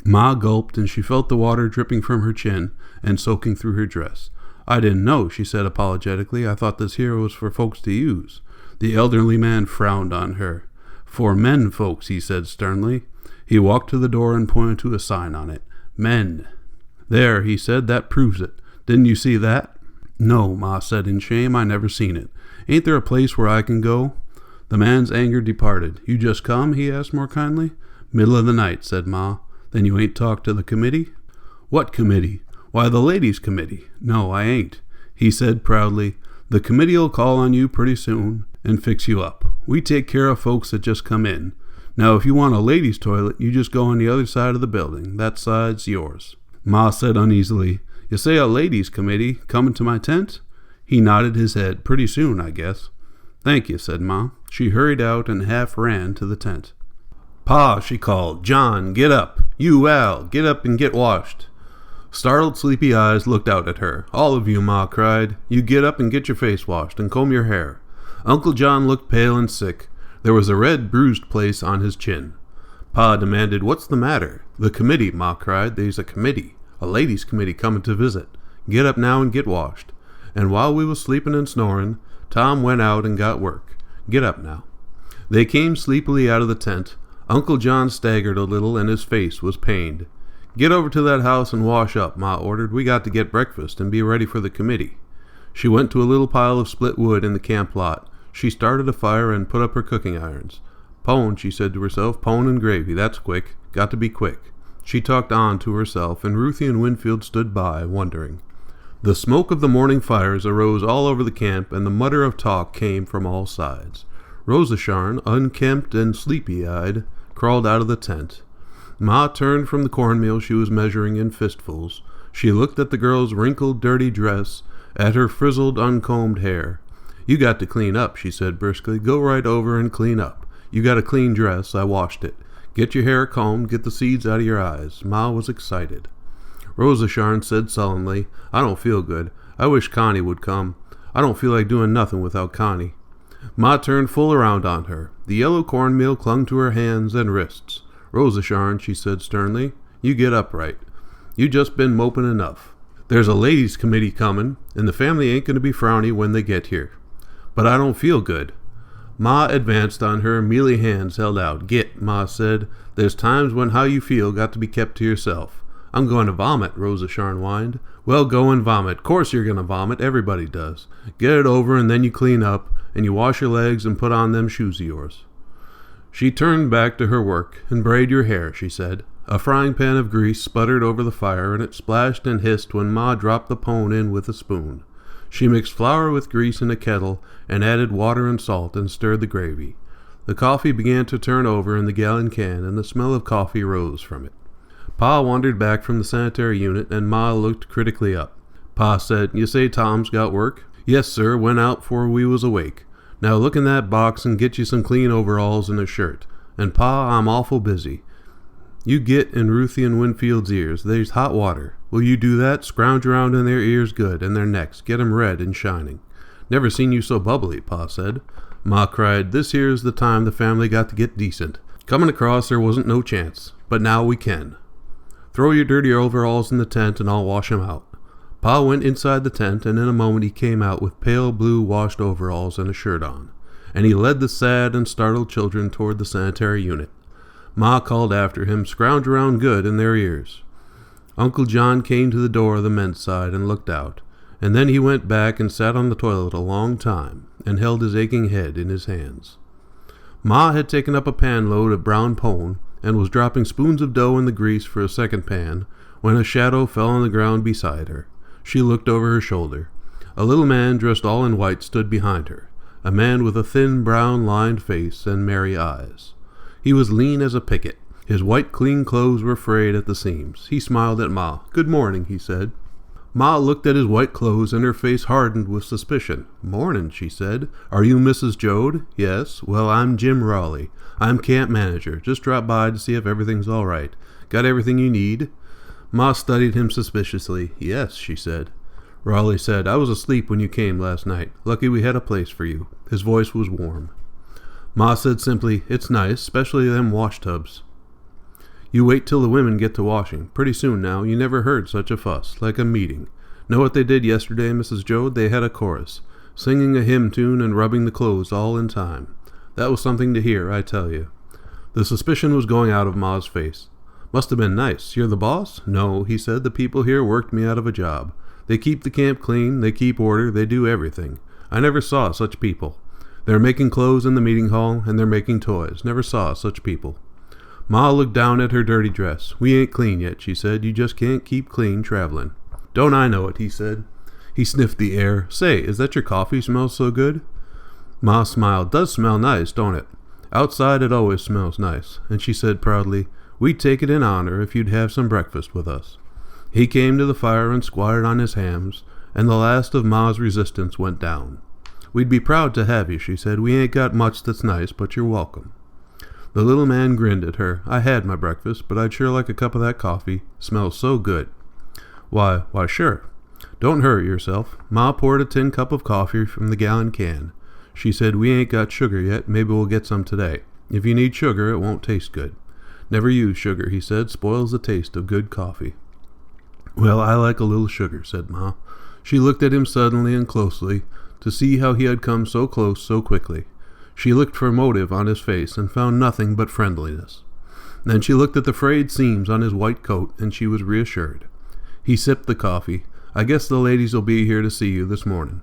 Ma gulped, and she felt the water dripping from her chin and soaking through her dress. "I didn't know," she said apologetically. "I thought this here was for folks to use." The elderly man frowned on her. "For men folks," he said sternly. He walked to the door and pointed to a sign on it. "Men." "There," he said, "that proves it. Didn't you see that?" "No," Ma said in shame, "I never seen it. Ain't there a place where I can go?" The man's anger departed. "You just come?" he asked more kindly. "Middle of the night," said Ma. "Then you ain't talked to the committee?" "What committee?" "Why, the ladies' committee." "No, I ain't." He said proudly, "The committee'll call on you pretty soon and fix you up. We take care of folks that just come in. Now, if you want a ladies' toilet, you just go on the other side of the building. That side's yours." Ma said uneasily, "You say a ladies' committee coming to my tent?" He nodded his head. "Pretty soon, I guess." "Thank you," said Ma. She hurried out and half ran to the tent. "Pa," she called. "John, get up. You, Al, get up and get washed." Startled, sleepy eyes looked out at her. "All of you," Ma cried. "You get up and get your face washed and comb your hair." Uncle John looked pale and sick. There was a red, bruised place on his chin. Pa demanded, "What's the matter?" "The committee," Ma cried. "There's a committee. A ladies' committee coming to visit." Get up now and get washed. And while we was sleeping and snoring, Tom went out and got work. Get up now." They came sleepily out of the tent. Uncle John staggered a little, and his face was pained. "Get over to that house and wash up," Ma ordered. "We got to get breakfast and be ready for the committee." She went to a little pile of split wood in the camp lot. She started a fire and put up her cooking irons. "Pone," she said to herself, "pone and gravy. That's quick. Got to be quick." She talked on to herself, and Ruthie and Winfield stood by, wondering. The smoke of the morning fires arose all over the camp, and the mutter of talk came from all sides. Rosa Sharn, unkempt and sleepy-eyed, crawled out of the tent. Ma turned from the cornmeal she was measuring in fistfuls. She looked at the girl's wrinkled, dirty dress, at her frizzled, uncombed hair. "You got to clean up," she said briskly. "Go right over and clean up. You got a clean dress. I washed it. Get your hair combed. Get the seeds out of your eyes." Ma was excited. Rosa Sharn said sullenly, "I don't feel good. I wish Connie would come. I don't feel like doing nothing without Connie." Ma turned full around on her. The yellow cornmeal clung to her hands and wrists. "Rosa Sharn," she said sternly, "you get upright. You just been moping enough. There's a ladies' committee comin', and the family ain't going to be frowny when they get here." "But I don't feel good." Ma advanced on her, mealy hands held out. "Git," Ma said. "There's times when how you feel got to be kept to yourself." "I'm going to vomit," Rosa Sharn whined. "Well, go and vomit. Course you're going to vomit. Everybody does. Get it over, and then you clean up, and you wash your legs and put on them shoes of yours." She turned back to her work. "And braid your hair," she said. A frying pan of grease sputtered over the fire, and it splashed and hissed when Ma dropped the pone in with a spoon. She mixed flour with grease in a kettle and added water and salt and stirred the gravy. The coffee began to turn over in the gallon can, and the smell of coffee rose from it. Pa wandered back from the sanitary unit, and Ma looked critically up. Pa said, "You say Tom's got work?" "Yes, sir. Went out 'fore we was awake. Now look in that box and get you some clean overalls and a shirt. And Pa, I'm awful busy. You get in Ruthie and Winfield's ears. There's hot water. Will you do that? Scrounge around in their ears good, and their necks. Get 'em red and shining." "Never seen you so bubbly," Pa said. Ma cried, "This here's the time the family got to get decent. Coming across there wasn't no chance, but now we can. Throw your dirty overalls in the tent and I'll wash 'em out." Pa went inside the tent, and in a moment he came out with pale blue washed overalls and a shirt on, and he led the sad and startled children toward the sanitary unit. Ma called after him, "Scrounge around good in their ears." Uncle John came to the door of the men's side and looked out, and then he went back and sat on the toilet a long time and held his aching head in his hands. Ma had taken up a pan load of brown pone and was dropping spoons of dough in the grease for a second pan when a shadow fell on the ground beside her. She looked over her shoulder. A little man dressed all in white stood behind her, a man with a thin, brown-lined face and merry eyes. He was lean as a picket. His white, clean clothes were frayed at the seams. He smiled at Ma. "Good morning," he said. Ma looked at his white clothes, and her face hardened with suspicion. "Mornin'," she said. "Are you Mrs. Joad?" "Yes." "Well, I'm Jim Raleigh. I'm camp manager. Just dropped by to see if everything's all right. Got everything you need?" Ma studied him suspiciously. "Yes," she said. Raleigh said, "I was asleep when you came last night. Lucky we had a place for you." His voice was warm. Ma said simply, "It's nice, especially them wash tubs. You wait till the women get to washing. Pretty soon now. You never heard such a fuss. Like a meeting. Know what they did yesterday, Mrs. Joad? They had a chorus, singing a hymn tune and rubbing the clothes all in time. That was something to hear, I tell you." The suspicion was going out of Ma's face. "Must have been nice. You're the boss?" "No," he said. "The people here worked me out of a job. They keep the camp clean, they keep order, they do everything. I never saw such people. They're making clothes in the meeting hall, and they're making toys. Never saw such people." Ma looked down at her dirty dress. "We ain't clean yet," she said. "You just can't keep clean traveling." "Don't I know it," he said. He sniffed the air. "Say, is that your coffee smells so good?" Ma smiled. "Does smell nice, don't it? Outside it always smells nice." And she said proudly, "We'd take it in honor if you'd have some breakfast with us." He came to the fire and squatted on his hams, and the last of Ma's resistance went down. "We'd be proud to have you," she said. "We ain't got much that's nice, but you're welcome." The little man grinned at her. "I had my breakfast, but I'd sure like a cup of that coffee. Smells so good." Why, sure. Don't hurry yourself." Ma poured a tin cup of coffee from the gallon can. She said, "We ain't got sugar yet. Maybe we'll get some today. If you need sugar, it won't taste good." "Never use sugar," he said. "Spoils the taste of good coffee." Well, I like a little sugar, said Ma. She looked at him suddenly and closely to see how he had come so close so quickly. She looked for motive on his face and found nothing but friendliness. Then she looked at the frayed seams on his white coat, and she was reassured. He sipped the coffee. I guess the ladies will be here to see you this morning.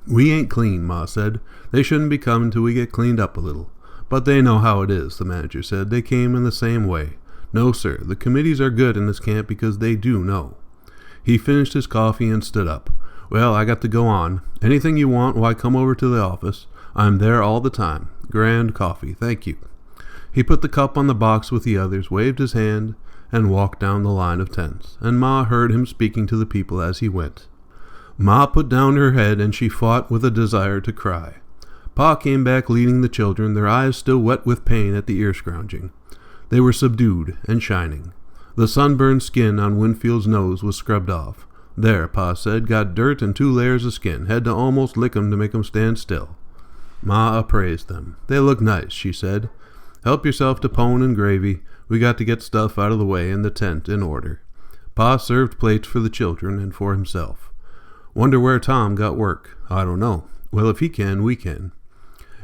We ain't clean, Ma said. They shouldn't be coming till we get cleaned up a little. But they know how it is, the manager said. They came in the same way. No, sir, the committees are good in this camp because they do know. He finished his coffee and stood up. Well, I got to go on. Anything you want, why, come over to the office. I'm there all the time. Grand coffee, thank you. He put the cup on the box with the others, waved his hand, and walked down the line of tents, and Ma heard him speaking to the people as he went. Ma put down her head, and she fought with a desire to cry. Pa came back leading the children, their eyes still wet with pain at the ear-scrounging. They were subdued and shining. The sunburned skin on Winfield's nose was scrubbed off. There, Pa said, got dirt and 2 layers of skin. Had to almost lick 'em to make 'em stand still. Ma appraised them. They look nice, she said. Help yourself to pone and gravy. We got to get stuff out of the way and the tent in order. Pa served plates for the children and for himself. Wonder where Tom got work. I don't know. Well, if he can, we can.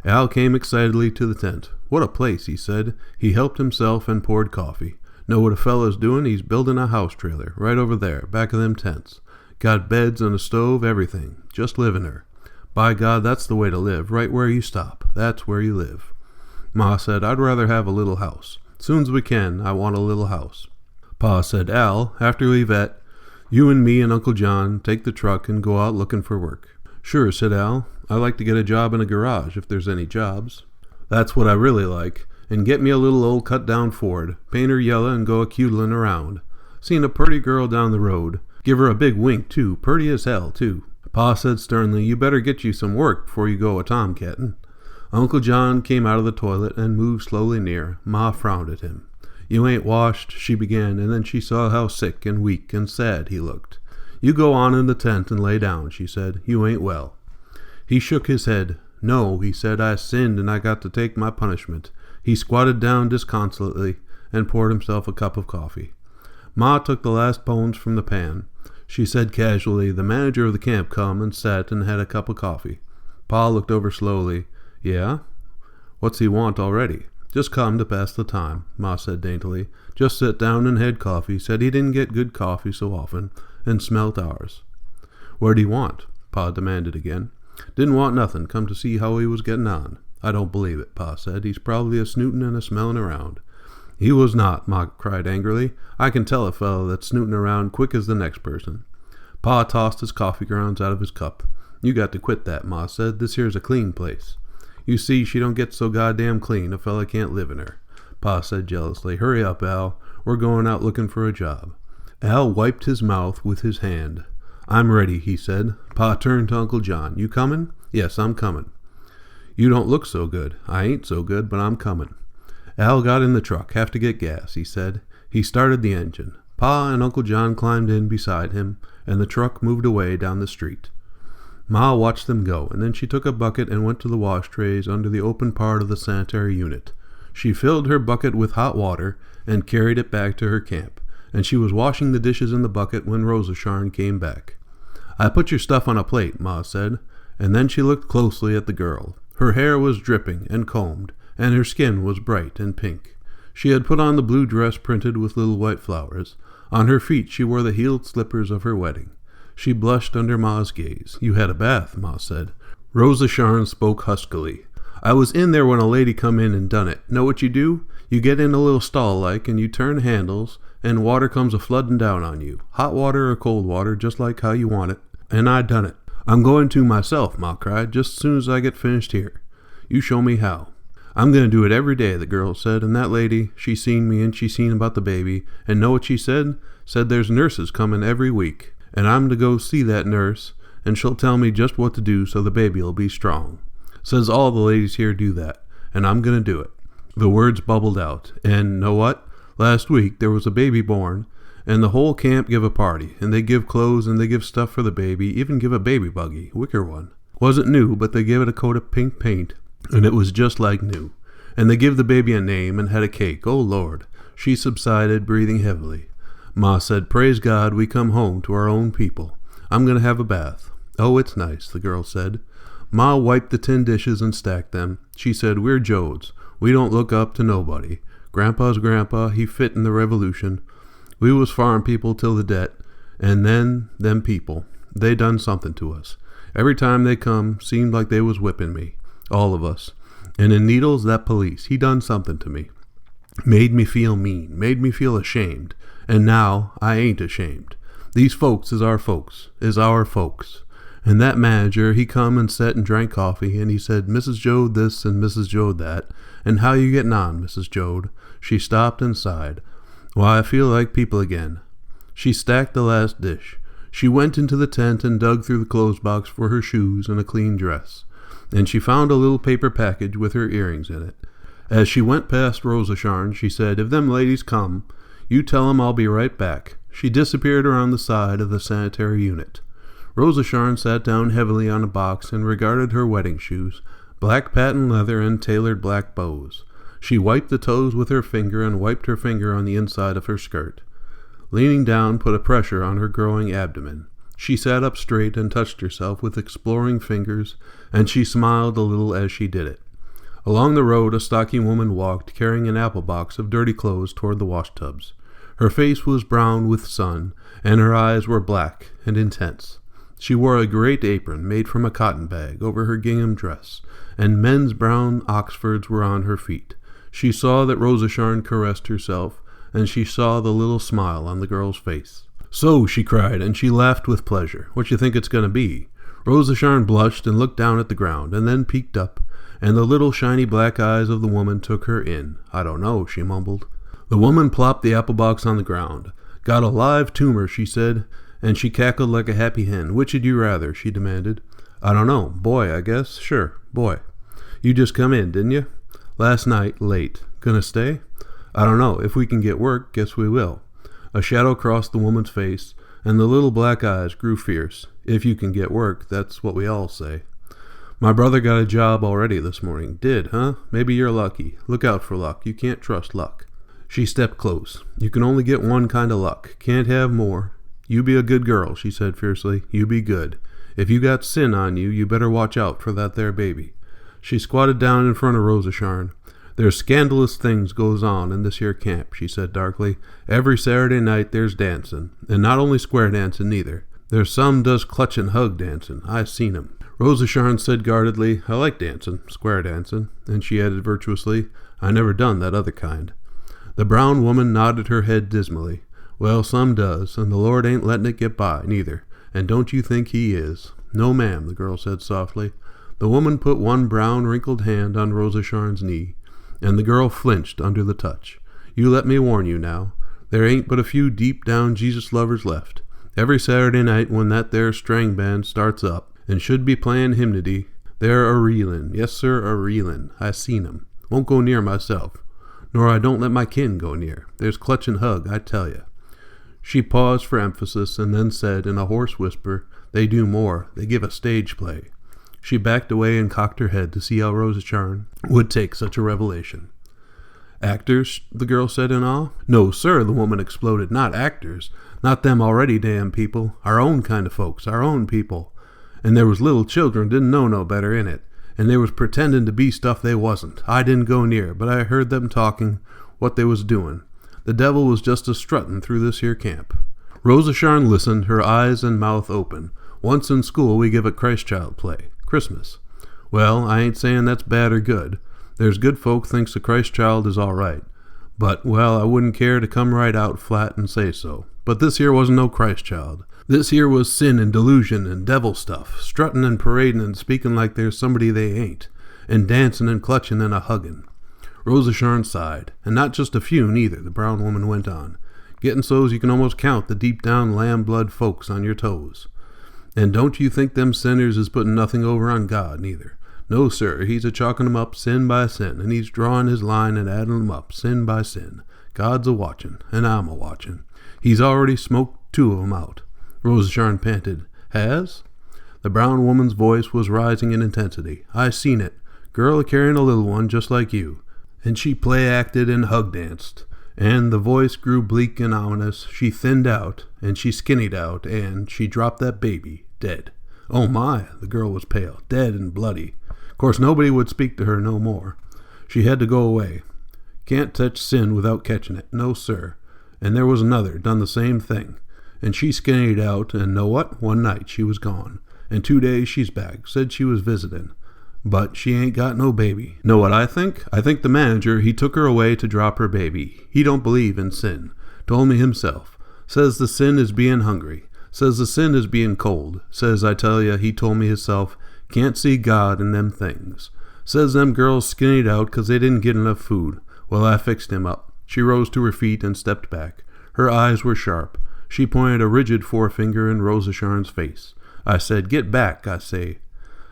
Al came excitedly to the tent. What a place, he said. He helped himself and poured coffee. Know what a fellow's doing? He's building a house trailer, right over there, back of them tents. Got beds and a stove, everything. Just living her. By God, that's the way to live, right where you stop. That's where you live. Ma said, I'd rather have a little house. Soon's we can, I want a little house. Pa said, Al, after we vet, you and me and Uncle John take the truck and go out looking for work. Sure, said Al. I like to get a job in a garage, if there's any jobs. That's what I really like. And get me a little old cut-down Ford. Paint her yellow and go a-cudlin' around. Seen a purty girl down the road. Give her a big wink, too. Purty as hell, too. Pa said sternly, you better get you some work before you go a-tomcattin'. Uncle John came out of the toilet and moved slowly near. Ma frowned at him. You ain't washed, she began, and then she saw how sick and weak and sad he looked. You go on in the tent and lay down, she said. You ain't well. He shook his head. No, he said, I sinned and I got to take my punishment. He squatted down disconsolately and poured himself a cup of coffee. Ma took the last bones from the pan. She said casually, the manager of the camp come and sat and had a cup of coffee. Pa looked over slowly. Yeah? What's he want already? Just come to pass the time, Ma said daintily. Just sit down and had coffee. Said he didn't get good coffee so often, and smelt ours. What'd he want? Pa demanded again. Didn't want nothing. Come to see how he was getting on. I don't believe it, Pa said. He's probably a snootin' and a smellin' around. He was not, Ma cried angrily. I can tell a fellow that's snootin' around quick as the next person. Pa tossed his coffee grounds out of his cup. You got to quit that, Ma said. This here's a clean place. You see, she don't get so goddamn clean a fella can't live in her. Pa said jealously. Hurry up, Al. We're going out looking for a job. Al wiped his mouth with his hand. I'm ready, he said. Pa turned to Uncle John. You comin'? Yes, I'm comin'. You don't look so good. I ain't so good, but I'm comin'. Al got in the truck. Have to get gas, he said. He started the engine. Pa and Uncle John climbed in beside him, and the truck moved away down the street. Ma watched them go, and then she took a bucket and went to the wash trays under the open part of the sanitary unit. She filled her bucket with hot water and carried it back to her camp, and she was washing the dishes in the bucket when Rosasharn came back. I put your stuff on a plate, Ma said, and then she looked closely at the girl. Her hair was dripping and combed, and her skin was bright and pink. She had put on the blue dress printed with little white flowers. On her feet she wore the heeled slippers of her wedding. She blushed under Ma's gaze. You had a bath, Ma said. Rosasharn spoke huskily. I was in there when a lady come in and done it. Know what you do? You get in a little stall like, and you turn handles, and water comes a-floodin' down on you. Hot water or cold water, just like how you want it. And I done it. I'm going to myself, Ma cried, just as soon as I get finished here. You show me how. I'm going to do it every day, the girl said, and that lady, she seen me and she seen about the baby, and know what she said? Said there's nurses coming every week, and I'm to go see that nurse, and she'll tell me just what to do so the baby'll be strong. Says all the ladies here do that, and I'm going to do it. The words bubbled out, and know what? Last week there was a baby born, and the whole camp give a party, and they give clothes and they give stuff for the baby, even give a baby buggy, wicker one. Wasn't new, but they gave it a coat of pink paint, and it was just like new. And they give the baby a name and had a cake. Oh, Lord. She subsided, breathing heavily. Ma said, "Praise God, we come home to our own people. I'm going to have a bath." "Oh, it's nice," the girl said. Ma wiped the tin dishes and stacked them. She said, "We're Jodes. We don't look up to nobody. Grandpa's grandpa, he fit in the Revolution. We was farm people till the debt, and then them people, they done something to us. Every time they come, seemed like they was whipping me, all of us. And in Needles, that police, he done something to me. Made me feel mean, made me feel ashamed, and now I ain't ashamed. These folks is our folks, And that manager, he come and set and drank coffee, and he said, 'Mrs. Jode this and Mrs. Jode that, and how you getting on, Mrs. Jode?' She stopped and sighed. 'Why, I feel like people again.' She stacked the last dish. She went into the tent and dug through the clothes box for her shoes and a clean dress, and she found a little paper package with her earrings in it. As she went past Rosa Sharn, she said, 'If them ladies come, you tell 'em I'll be right back.' She disappeared around the side of the sanitary unit. Rosa Sharn sat down heavily on a box and regarded her wedding shoes, black patent leather and tailored black bows. She wiped the toes with her finger and wiped her finger on the inside of her skirt. Leaning down put a pressure on her growing abdomen. She sat up straight and touched herself with exploring fingers, and she smiled a little as she did it. Along the road a stocky woman walked, carrying an apple box of dirty clothes toward the washtubs. Her face was brown with sun, and her eyes were black and intense. She wore a great apron made from a cotton bag over her gingham dress, and men's brown Oxfords were on her feet. She saw that Rosa Sharn caressed herself, and she saw the little smile on the girl's face. "So," she cried, and she laughed with pleasure. "What you think it's going to be?" Rosa Sharn blushed and looked down at the ground, and then peeked up, and the little shiny black eyes of the woman took her in. "I don't know," she mumbled. The woman plopped the apple box on the ground. "Got a live tumor," she said, and she cackled like a happy hen. "Which'd you rather?" she demanded. "I don't know. Boy, I guess. Sure, boy." "You just come in, didn't you?" "Last night, late. Gonna stay?" "I don't know. If we can get work, guess we will." A shadow crossed the woman's face, and the little black eyes grew fierce. "If you can get work, that's what we all say." "My brother got a job already this morning." "Did, huh? Maybe you're lucky. Look out for luck. You can't trust luck." She stepped close. "You can only get one kind of luck. Can't have more. You be a good girl," she said fiercely. "You be good. If you got sin on you, you better watch out for that there baby." She squatted down in front of Rosa Sharn. "There's scandalous things goes on in this here camp," she said darkly. "Every Saturday night there's dancin', and not only square dancin' neither. There's some does clutch and hug dancin'. I've seen 'em." Rosa Sharn said guardedly, "I like dancin', square dancin'," and she added virtuously, "I never done that other kind." The brown woman nodded her head dismally. "Well, some does, and the Lord ain't letting it get by, neither, and don't you think he is." "No, ma'am," the girl said softly. The woman put one brown, wrinkled hand on Rosa Sharn's knee, and the girl flinched under the touch. "You let me warn you now. There ain't but a few deep-down Jesus lovers left. Every Saturday night when that there string band starts up, and should be playin' hymnody, they're a-reelin'. Yes, sir, a-reelin'. I seen 'em. Won't go near myself. Nor I don't let my kin go near. There's clutch and hug, I tell you." She paused for emphasis, and then said in a hoarse whisper, "They do more. They give a stage play." She backed away and cocked her head to see how Rosa Sharn would take such a revelation. "Actors?" the girl said in awe. "No, sir," the woman exploded. "Not actors. Not them already damn people. Our own kind of folks. Our own people. And there was little children didn't know no better in it. And they was pretending to be stuff they wasn't. I didn't go near, but I heard them talking what they was doing. The devil was just a-strutting through this here camp." Rosa Sharn listened, her eyes and mouth open. "Once in school we give a Christ child play. Christmas. Well, I ain't saying that's bad or good. There's good folk thinks a Christ child is all right. But, well, I wouldn't care to come right out flat and say so. But this here wasn't no Christ child. This here was sin and delusion and devil stuff, strutting and parading and speaking like there's somebody they ain't, and dancing and clutching and a-hugging." Rosa Sharn sighed. "And not just a few, neither," the brown woman went on. "Getting so's you can almost count the deep-down lamb-blood folks on your toes. And don't you think them sinners is putting nothing over on God, neither. No, sir, he's a-chalking 'em up sin by sin, and he's drawing his line and adding 'em up sin by sin. God's a-watchin', and I'm a-watchin'. He's already smoked 2 of 'em out." Rosa Sharn panted. "Has?" The brown woman's voice was rising in intensity. "I seen it. Girl a-carrying a little one just like you. And she play-acted and hug-danced. And the voice grew bleak and ominous. She thinned out, and she skinnied out, and she dropped that baby, dead. Oh my, the girl was pale, dead and bloody. Of course, nobody would speak to her no more. She had to go away. Can't touch sin without catching it. No, sir. And there was another, done the same thing. And she skinnied out, and know what? One night she was gone. In 2 days she's back. Said she was visiting. But she ain't got no baby. Know what I think? I think the manager, he took her away to drop her baby. He don't believe in sin. Told me himself. Says the sin is being hungry. Says the sin is being cold. Says, I tell ya, he told me himself, can't see God in them things. Says them girls skinnied out 'cause they didn't get enough food. Well, I fixed him up. She rose to her feet and stepped back. Her eyes were sharp. She pointed a rigid forefinger in Rosa Sharn's face. I said, get back, I say.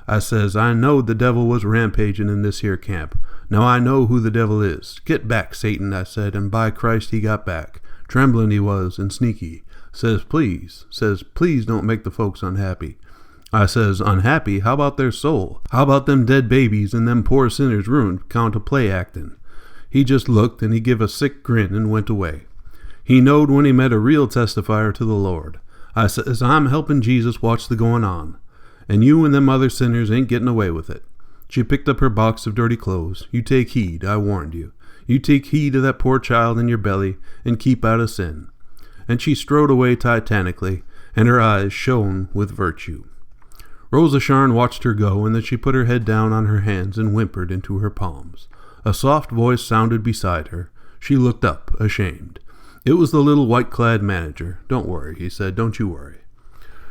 I says, I knowed the devil was rampaging in this here camp. Now I know who the devil is. Get back, Satan, I said, and by Christ he got back. Trembling he was, and sneaky. Says, please don't make the folks unhappy. I says, unhappy? How about their soul? How about them dead babies and them poor sinners ruined count of play acting? He just looked, and he give a sick grin and went away. He knowed when he met a real testifier to the Lord. I says, I'm helping Jesus watch the going on. And you and them other sinners ain't getting away with it. She picked up her box of dirty clothes. You take heed, I warned you. You take heed of that poor child in your belly, and keep out of sin. And she strode away titanically, and her eyes shone with virtue. Rosa Sharn watched her go, and then she put her head down on her hands and whimpered into her palms. A soft voice sounded beside her. She looked up, ashamed. It was the little white-clad manager. Don't worry, he said, don't you worry.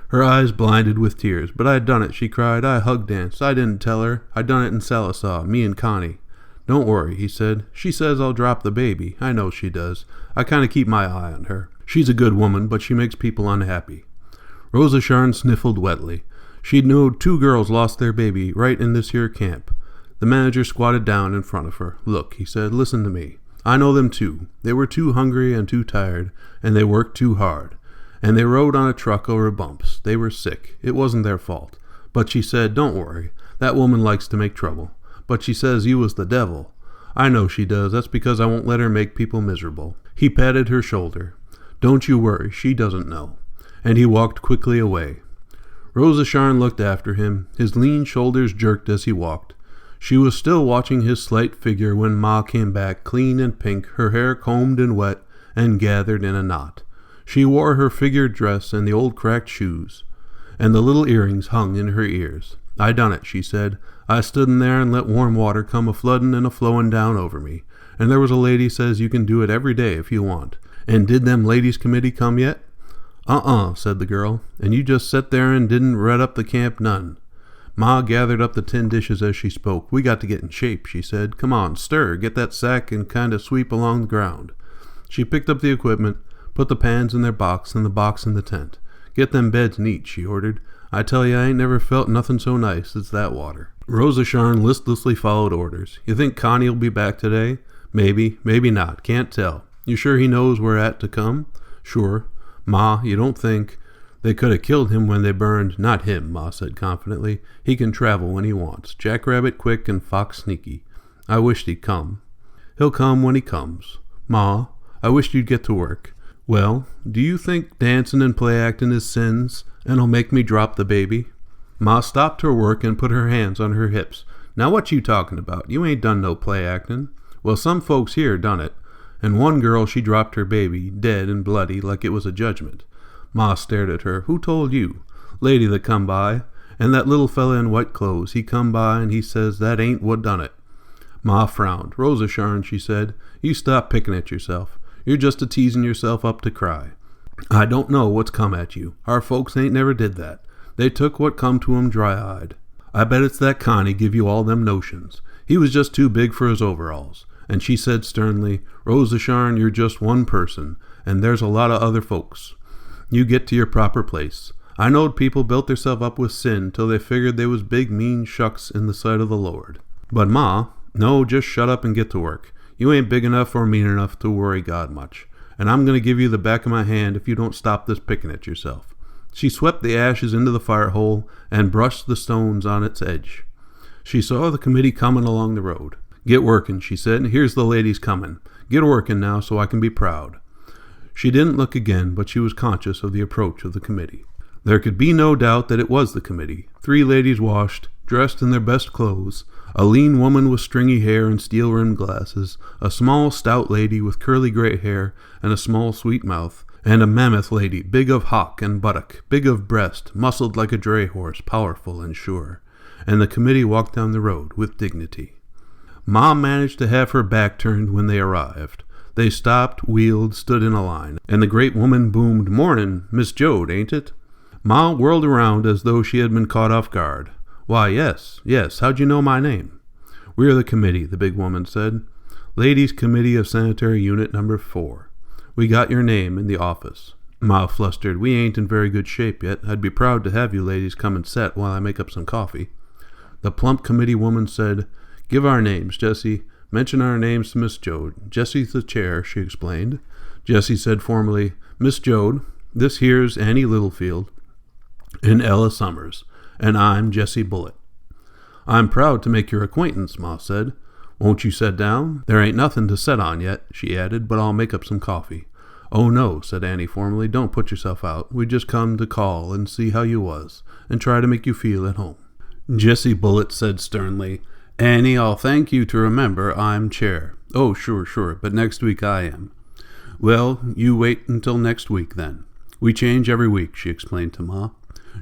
Her eyes blinded with tears. But I done it, she cried. I hug danced. I didn't tell her. I done it in Salisaw, me and Connie. Don't worry, he said. She says I'll drop the baby. I know she does. I kind of keep my eye on her. She's a good woman, but she makes people unhappy. Rosa Sharn sniffled wetly. She'd knowed 2 girls lost their baby right in this here camp. The manager squatted down in front of her. Look, he said, listen to me. I know them too. They were too hungry and too tired, and they worked too hard. And they rode on a truck over bumps. They were sick. It wasn't their fault. But she said, don't worry. That woman likes to make trouble. But she says you was the devil. I know she does. That's because I won't let her make people miserable. He patted her shoulder. Don't you worry. She doesn't know. And he walked quickly away. Rosa Sharn looked after him. His lean shoulders jerked as he walked. She was still watching his slight figure when Ma came back, clean and pink, her hair combed and wet, and gathered in a knot. She wore her figured dress and the old cracked shoes, and the little earrings hung in her ears. I done it, she said. I stood in there and let warm water come a-floodin' and a-flowin' down over me. And there was a lady says you can do it every day if you want. And did them ladies' committee come yet? Said the girl. And you just set there and didn't red up the camp none. Ma gathered up the tin dishes as she spoke. We got to get in shape, she said. Come on, stir, get that sack and kind of sweep along the ground. She picked up the equipment, put the pans in their box and the box in the tent. Get them beds neat, she ordered. I tell you, I ain't never felt nothing so nice as that water. Rosa Sharn listlessly followed orders. You think Connie'll be back today? Maybe, maybe not. Can't tell. You sure he knows we're at to come? Sure. Ma, you don't think... They could have killed him when they burned. Not him, Ma said confidently. He can travel when he wants. Jackrabbit quick and fox sneaky. I wished he'd come. He'll come when he comes. Ma, I wished you'd get to work. Well, do you think dancing and play acting is sins, and'll make me drop the baby? Ma stopped her work and put her hands on her hips. Now what you talking about? You ain't done no play acting. Well, some folks here done it. And one girl, she dropped her baby, dead and bloody, like it was a judgment. Ma stared at her. Who told you? Lady that come by. And that little fella in white clothes, he come by and he says that ain't what done it. Ma frowned. Rosa Sharn, she said, you stop picking at yourself. You're just a-teasing yourself up to cry. I don't know what's come at you. Our folks ain't never did that. They took what come to 'em dry-eyed. I bet it's that Connie give you all them notions. He was just too big for his overalls. And she said sternly, Rosa Sharn, you're just one person, and there's a lot of other folks. You get to your proper place. I knowed people built theirself up with sin till they figured they was big mean shucks in the sight of the Lord. But Ma, no, just shut up and get to work. You ain't big enough or mean enough to worry God much. And I'm going to give you the back of my hand if you don't stop this picking at yourself. She swept the ashes into the fire hole and brushed the stones on its edge. She saw the committee coming along the road. Get working, she said. Here's the ladies coming. Get working now so I can be proud." She didn't look again, but she was conscious of the approach of the committee. There could be no doubt that it was the committee. 3 ladies washed, dressed in their best clothes, a lean woman with stringy hair and steel-rimmed glasses, a small, stout lady with curly gray hair and a small, sweet mouth, and a mammoth lady, big of hock and buttock, big of breast, muscled like a dray horse, powerful and sure. And the committee walked down the road with dignity. Ma managed to have her back turned when they arrived. They stopped, wheeled, stood in a line, and the great woman boomed, "Mornin', Miss Jode, ain't it?" Ma whirled around as though she had been caught off guard. "Why, yes. How'd you know my name?" "We're the committee," the big woman said. "Ladies' Committee of Sanitary Unit Number 4. We got your name in the office." Ma flustered. "We ain't in very good shape yet. I'd be proud to have you ladies come and set while I make up some coffee." The plump committee woman said, "Give our names, Jessie. Mention our names to Miss Jode. Jessie's the chair," she explained. Jessie said formally, "Miss Jode, this here's Annie Littlefield and Ella Summers, and I'm Jessie Bullitt." "I'm proud to make your acquaintance," Ma said. "Won't you set down? There ain't nothing to set on yet," she added, "but I'll make up some coffee." "Oh, no," said Annie formally. "Don't put yourself out. We just come to call and see how you was, and try to make you feel at home." Jessie Bullitt said sternly, "Annie, I'll thank you to remember I'm chair." "Oh, sure, but next week I am." "Well, you wait until next week, then. We change every week," she explained to Ma.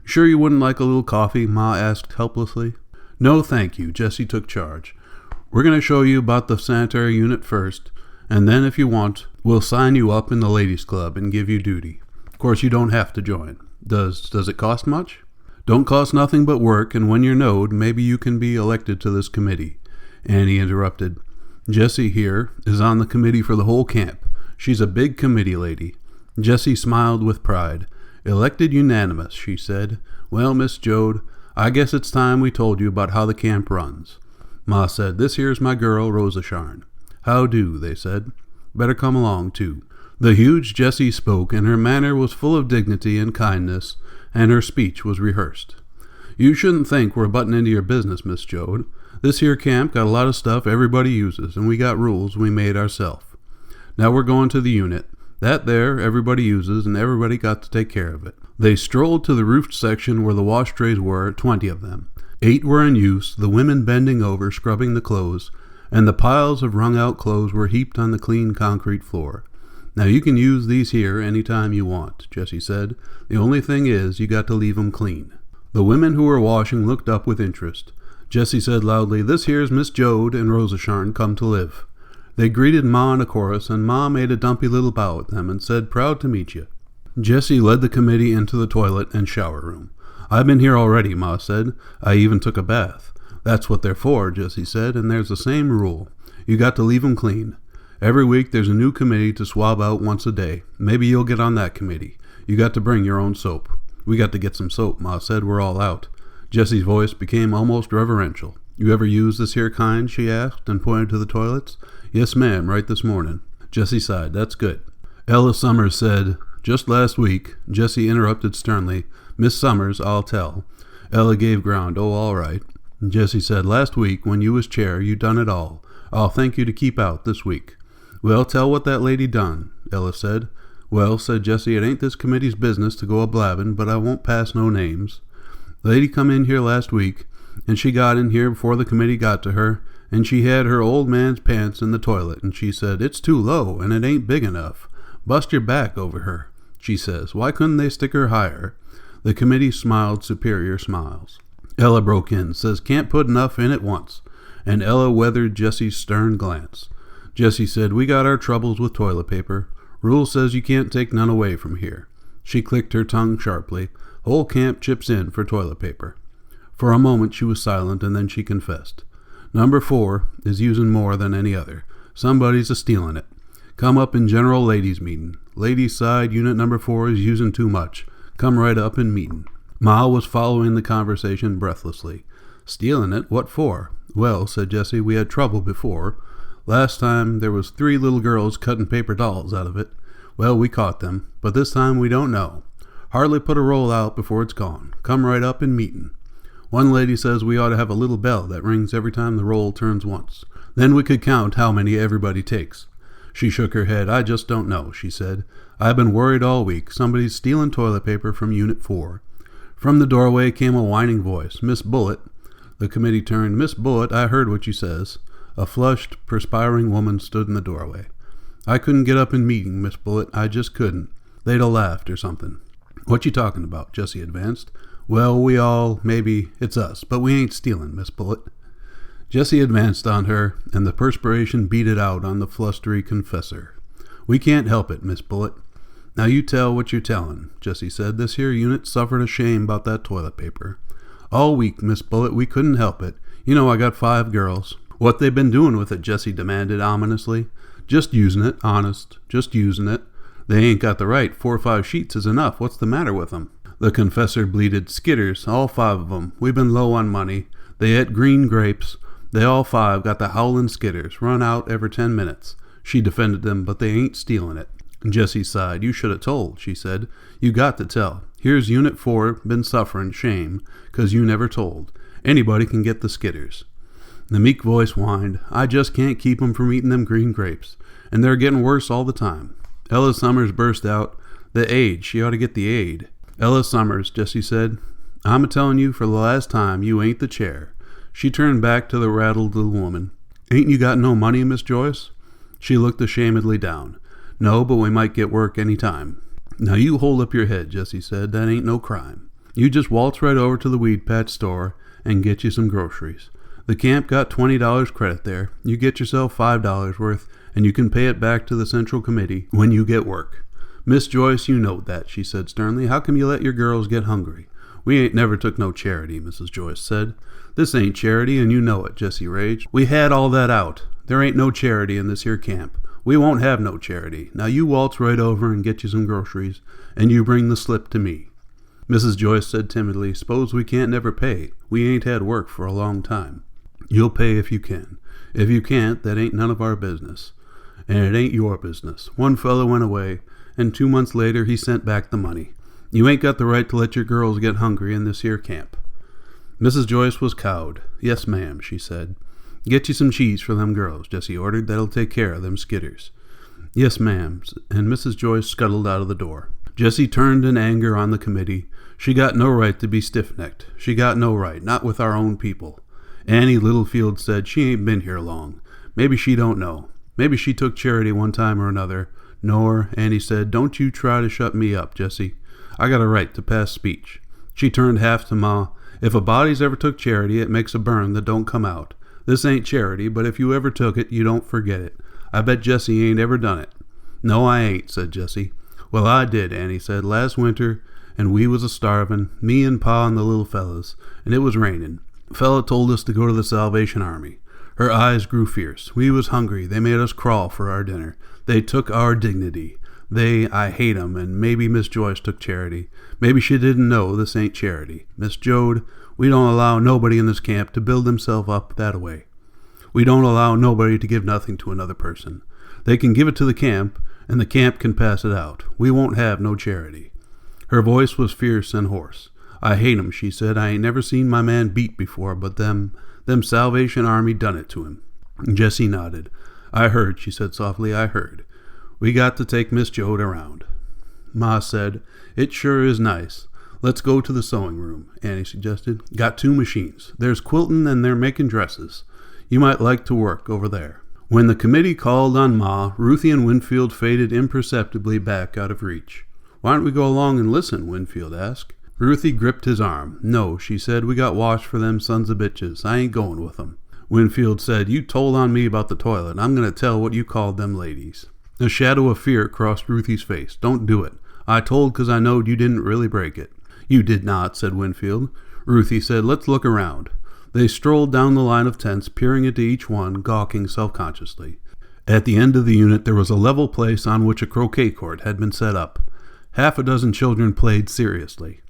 "Sure you wouldn't like a little coffee?" Ma asked helplessly. "No, thank you." Jessie took charge. "We're going to show you about the sanitary unit first, and then if you want, we'll sign you up in the ladies' club and give you duty. Of course, you don't have to join. Does it cost much?" "Don't cost nothing but work, and when you're knowed, maybe you can be elected to this committee." Annie interrupted. "Jessie here is on the committee for the whole camp. She's a big committee lady." Jessie smiled with pride. "Elected unanimous," she said. "Well, Miss Jode, I guess it's time we told you about how the camp runs." Ma said, "This here's my girl, Rosa Sharn." "How do," they said. "Better come along, too." The huge Jessie spoke, and her manner was full of dignity and kindness, and her speech was rehearsed. "You shouldn't think we're butting into your business, Miss Jode. This here camp got a lot of stuff everybody uses, and we got rules we made ourselves. Now we're going to the unit. That there everybody uses, and everybody got to take care of it." They strolled to the roofed section where the wash trays were, 20 of them. 8 were in use, the women bending over, scrubbing the clothes, and the piles of wrung-out clothes were heaped on the clean concrete floor. "Now you can use these here any time you want," Jessie said. "The only thing is, you got to leave 'em clean." The women who were washing looked up with interest. Jessie said loudly, "This here's Miss Jode and Rosa Sharn come to live." They greeted Ma in a chorus, and Ma made a dumpy little bow at them and said, "Proud to meet you." Jessie led the committee into the toilet and shower room. "I've been here already," Ma said. "I even took a bath." "That's what they're for," Jessie said, "and there's the same rule. You got to leave 'em clean. Every week there's a new committee to swab out once a day. Maybe you'll get on that committee. You got to bring your own soap." "We got to get some soap," Ma said. "We're all out." Jessie's voice became almost reverential. "You ever use this here kind?" she asked, and pointed to the toilets. "Yes, ma'am, right this morning." Jessie sighed. "That's good." Ella Summers said, "Just last week," Jessie interrupted sternly. "Miss Summers, I'll tell." Ella gave ground. "Oh, all right." Jessie said, "Last week, when you was chair, you done it all. I'll thank you to keep out this week." "Well, tell what that lady done," Ella said. "Well," said Jessie, "it ain't this committee's business to go a-blabbin', but I won't pass no names. The lady come in here last week, and she got in here before the committee got to her, and she had her old man's pants in the toilet, and she said, 'It's too low, and it ain't big enough. Bust your back over her,' she says. 'Why couldn't they stick her higher?'" The committee smiled superior smiles. Ella broke in, says, "Can't put enough in at once," and Ella weathered Jessie's stern glance. Jessie said, "We got our troubles with toilet paper. Rule says you can't take none away from here." She clicked her tongue sharply. "Whole camp chips in for toilet paper." For a moment she was silent, and then she confessed. "Number 4 is using more than any other. Somebody's a-stealing it. Come up in general ladies' meeting. Ladies' side, unit number 4 is using too much. Come right up in meeting." Ma was following the conversation breathlessly. "Stealing it? What for?" "Well," said Jessie, "we had trouble before. Last time there was 3 little girls cutting paper dolls out of it. Well, we caught them, but this time we don't know. Hardly put a roll out before it's gone. Come right up in meeting. One lady says we ought to have a little bell that rings every time the roll turns once. Then we could count how many everybody takes. She shook her head. I just don't know, she said. I've been worried all week. Somebody's stealing toilet paper from Unit 4. From the doorway came a whining voice. Miss Bullitt. The committee turned. Miss Bullitt, I heard what you says. A flushed, perspiring woman stood in the doorway. I couldn't get up in meeting, Miss Bullitt. I just couldn't. They'd 'a' laughed or something. What you talking about? Jessie advanced. Well, maybe it's us, but we ain't stealing, Miss Bullitt. Jessie advanced on her, and the perspiration beaded out on the flustery confessor. We can't help it, Miss Bullitt. Now you tell what you're telling, Jessie said. This here unit suffered a shame about that toilet paper. All week, Miss Bullitt, we couldn't help it. You know I got 5 girls. What they been doing with it, Jessie demanded ominously. Just using it, honest, just using it. They ain't got the right. 4 or 5 sheets is enough. What's the matter with them? The confessor bleated. Skitters, all 5 of 'em. We've been low on money. They ate green grapes. They all 5 got the howlin' skitters, run out every 10 minutes. She defended them, but they ain't stealing it. Jessie sighed. You should have told, she said. You got to tell. Here's Unit 4 been sufferin' shame, 'cause you never told. Anybody can get the skitters. The meek voice whined. I just can't keep 'em from eating them green grapes, and they're getting worse all the time. Ella Summers burst out. The aid. She ought to get the aid. Ella Summers, Jessie said. I'm a-telling you for the last time, you ain't the chair. She turned back to the rattled little woman. Ain't you got no money, Miss Joyce? She looked ashamedly down. No, but we might get work any time. Now you hold up your head, Jessie said. That ain't no crime. You just waltz right over to the weed patch store and get you some groceries. The camp got $20 credit there. You get yourself $5 worth, and you can pay it back to the Central Committee when you get work. Miss Joyce, you know that, she said sternly. How come you let your girls get hungry? We ain't never took no charity, Mrs. Joyce said. This ain't charity, and you know it, Jessie raged. We had all that out. There ain't no charity in this here camp. We won't have no charity. Now you waltz right over and get you some groceries, and you bring the slip to me. Mrs. Joyce said timidly, Suppose we can't never pay. We ain't had work for a long time. You'll pay if you can. If you can't, that ain't none of our business. And it ain't your business. One fellow went away, and 2 months later he sent back the money. You ain't got the right to let your girls get hungry in this here camp. Mrs. Joyce was cowed. Yes, ma'am, she said. Get you some cheese for them girls, Jessie ordered. That'll take care of them skitters. Yes, ma'am, and Mrs. Joyce scuttled out of the door. Jessie turned in anger on the committee. She got no right to be stiff-necked. She got no right, not with our own people. Annie Littlefield said she ain't been here long. Maybe she don't know. Maybe she took charity one time or another. Nor, Annie said, don't you try to shut me up, Jessie. I got a right to pass speech. She turned half to Ma. If a body's ever took charity, it makes a burn that don't come out. This ain't charity, but if you ever took it, you don't forget it. I bet Jessie ain't ever done it. No, I ain't, said Jessie. Well, I did, Annie said, last winter, and we was a-starvin', me and Pa and the little fellas, and it was rainin'. Fella told us to go to the Salvation Army. Her eyes grew fierce. We was hungry. They made us crawl for our dinner. They took our dignity. I hate 'em, and maybe Miss Joyce took charity. Maybe she didn't know this ain't charity. Miss Jode, we don't allow nobody in this camp to build himself up that way. We don't allow nobody to give nothing to another person. They can give it to the camp, and the camp can pass it out. We won't have no charity. Her voice was fierce and hoarse. I hate 'em, she said. I ain't never seen my man beat before, but them Salvation Army done it to him. Jessie nodded. I heard, she said softly, I heard. We got to take Miss Jode around. Ma said, It sure is nice. Let's go to the sewing room, Annie suggested. Got 2 machines. There's quilting and they're making dresses. You might like to work over there. When the committee called on Ma, Ruthie and Winfield faded imperceptibly back out of reach. Why don't we go along and listen? Winfield asked. Ruthie gripped his arm. No, she said, we got washed for them sons of bitches. I ain't going with them. Winfield said, You told on me about the toilet. I'm going to tell what you called them ladies. A shadow of fear crossed Ruthie's face. Don't do it. I told 'cause I knowed you didn't really break it. You did not, said Winfield. Ruthie said, Let's look around. They strolled down the line of tents, peering into each one, gawking self-consciously. At the end of the unit there was a level place on which a croquet court had been set up. 6 children played seriously.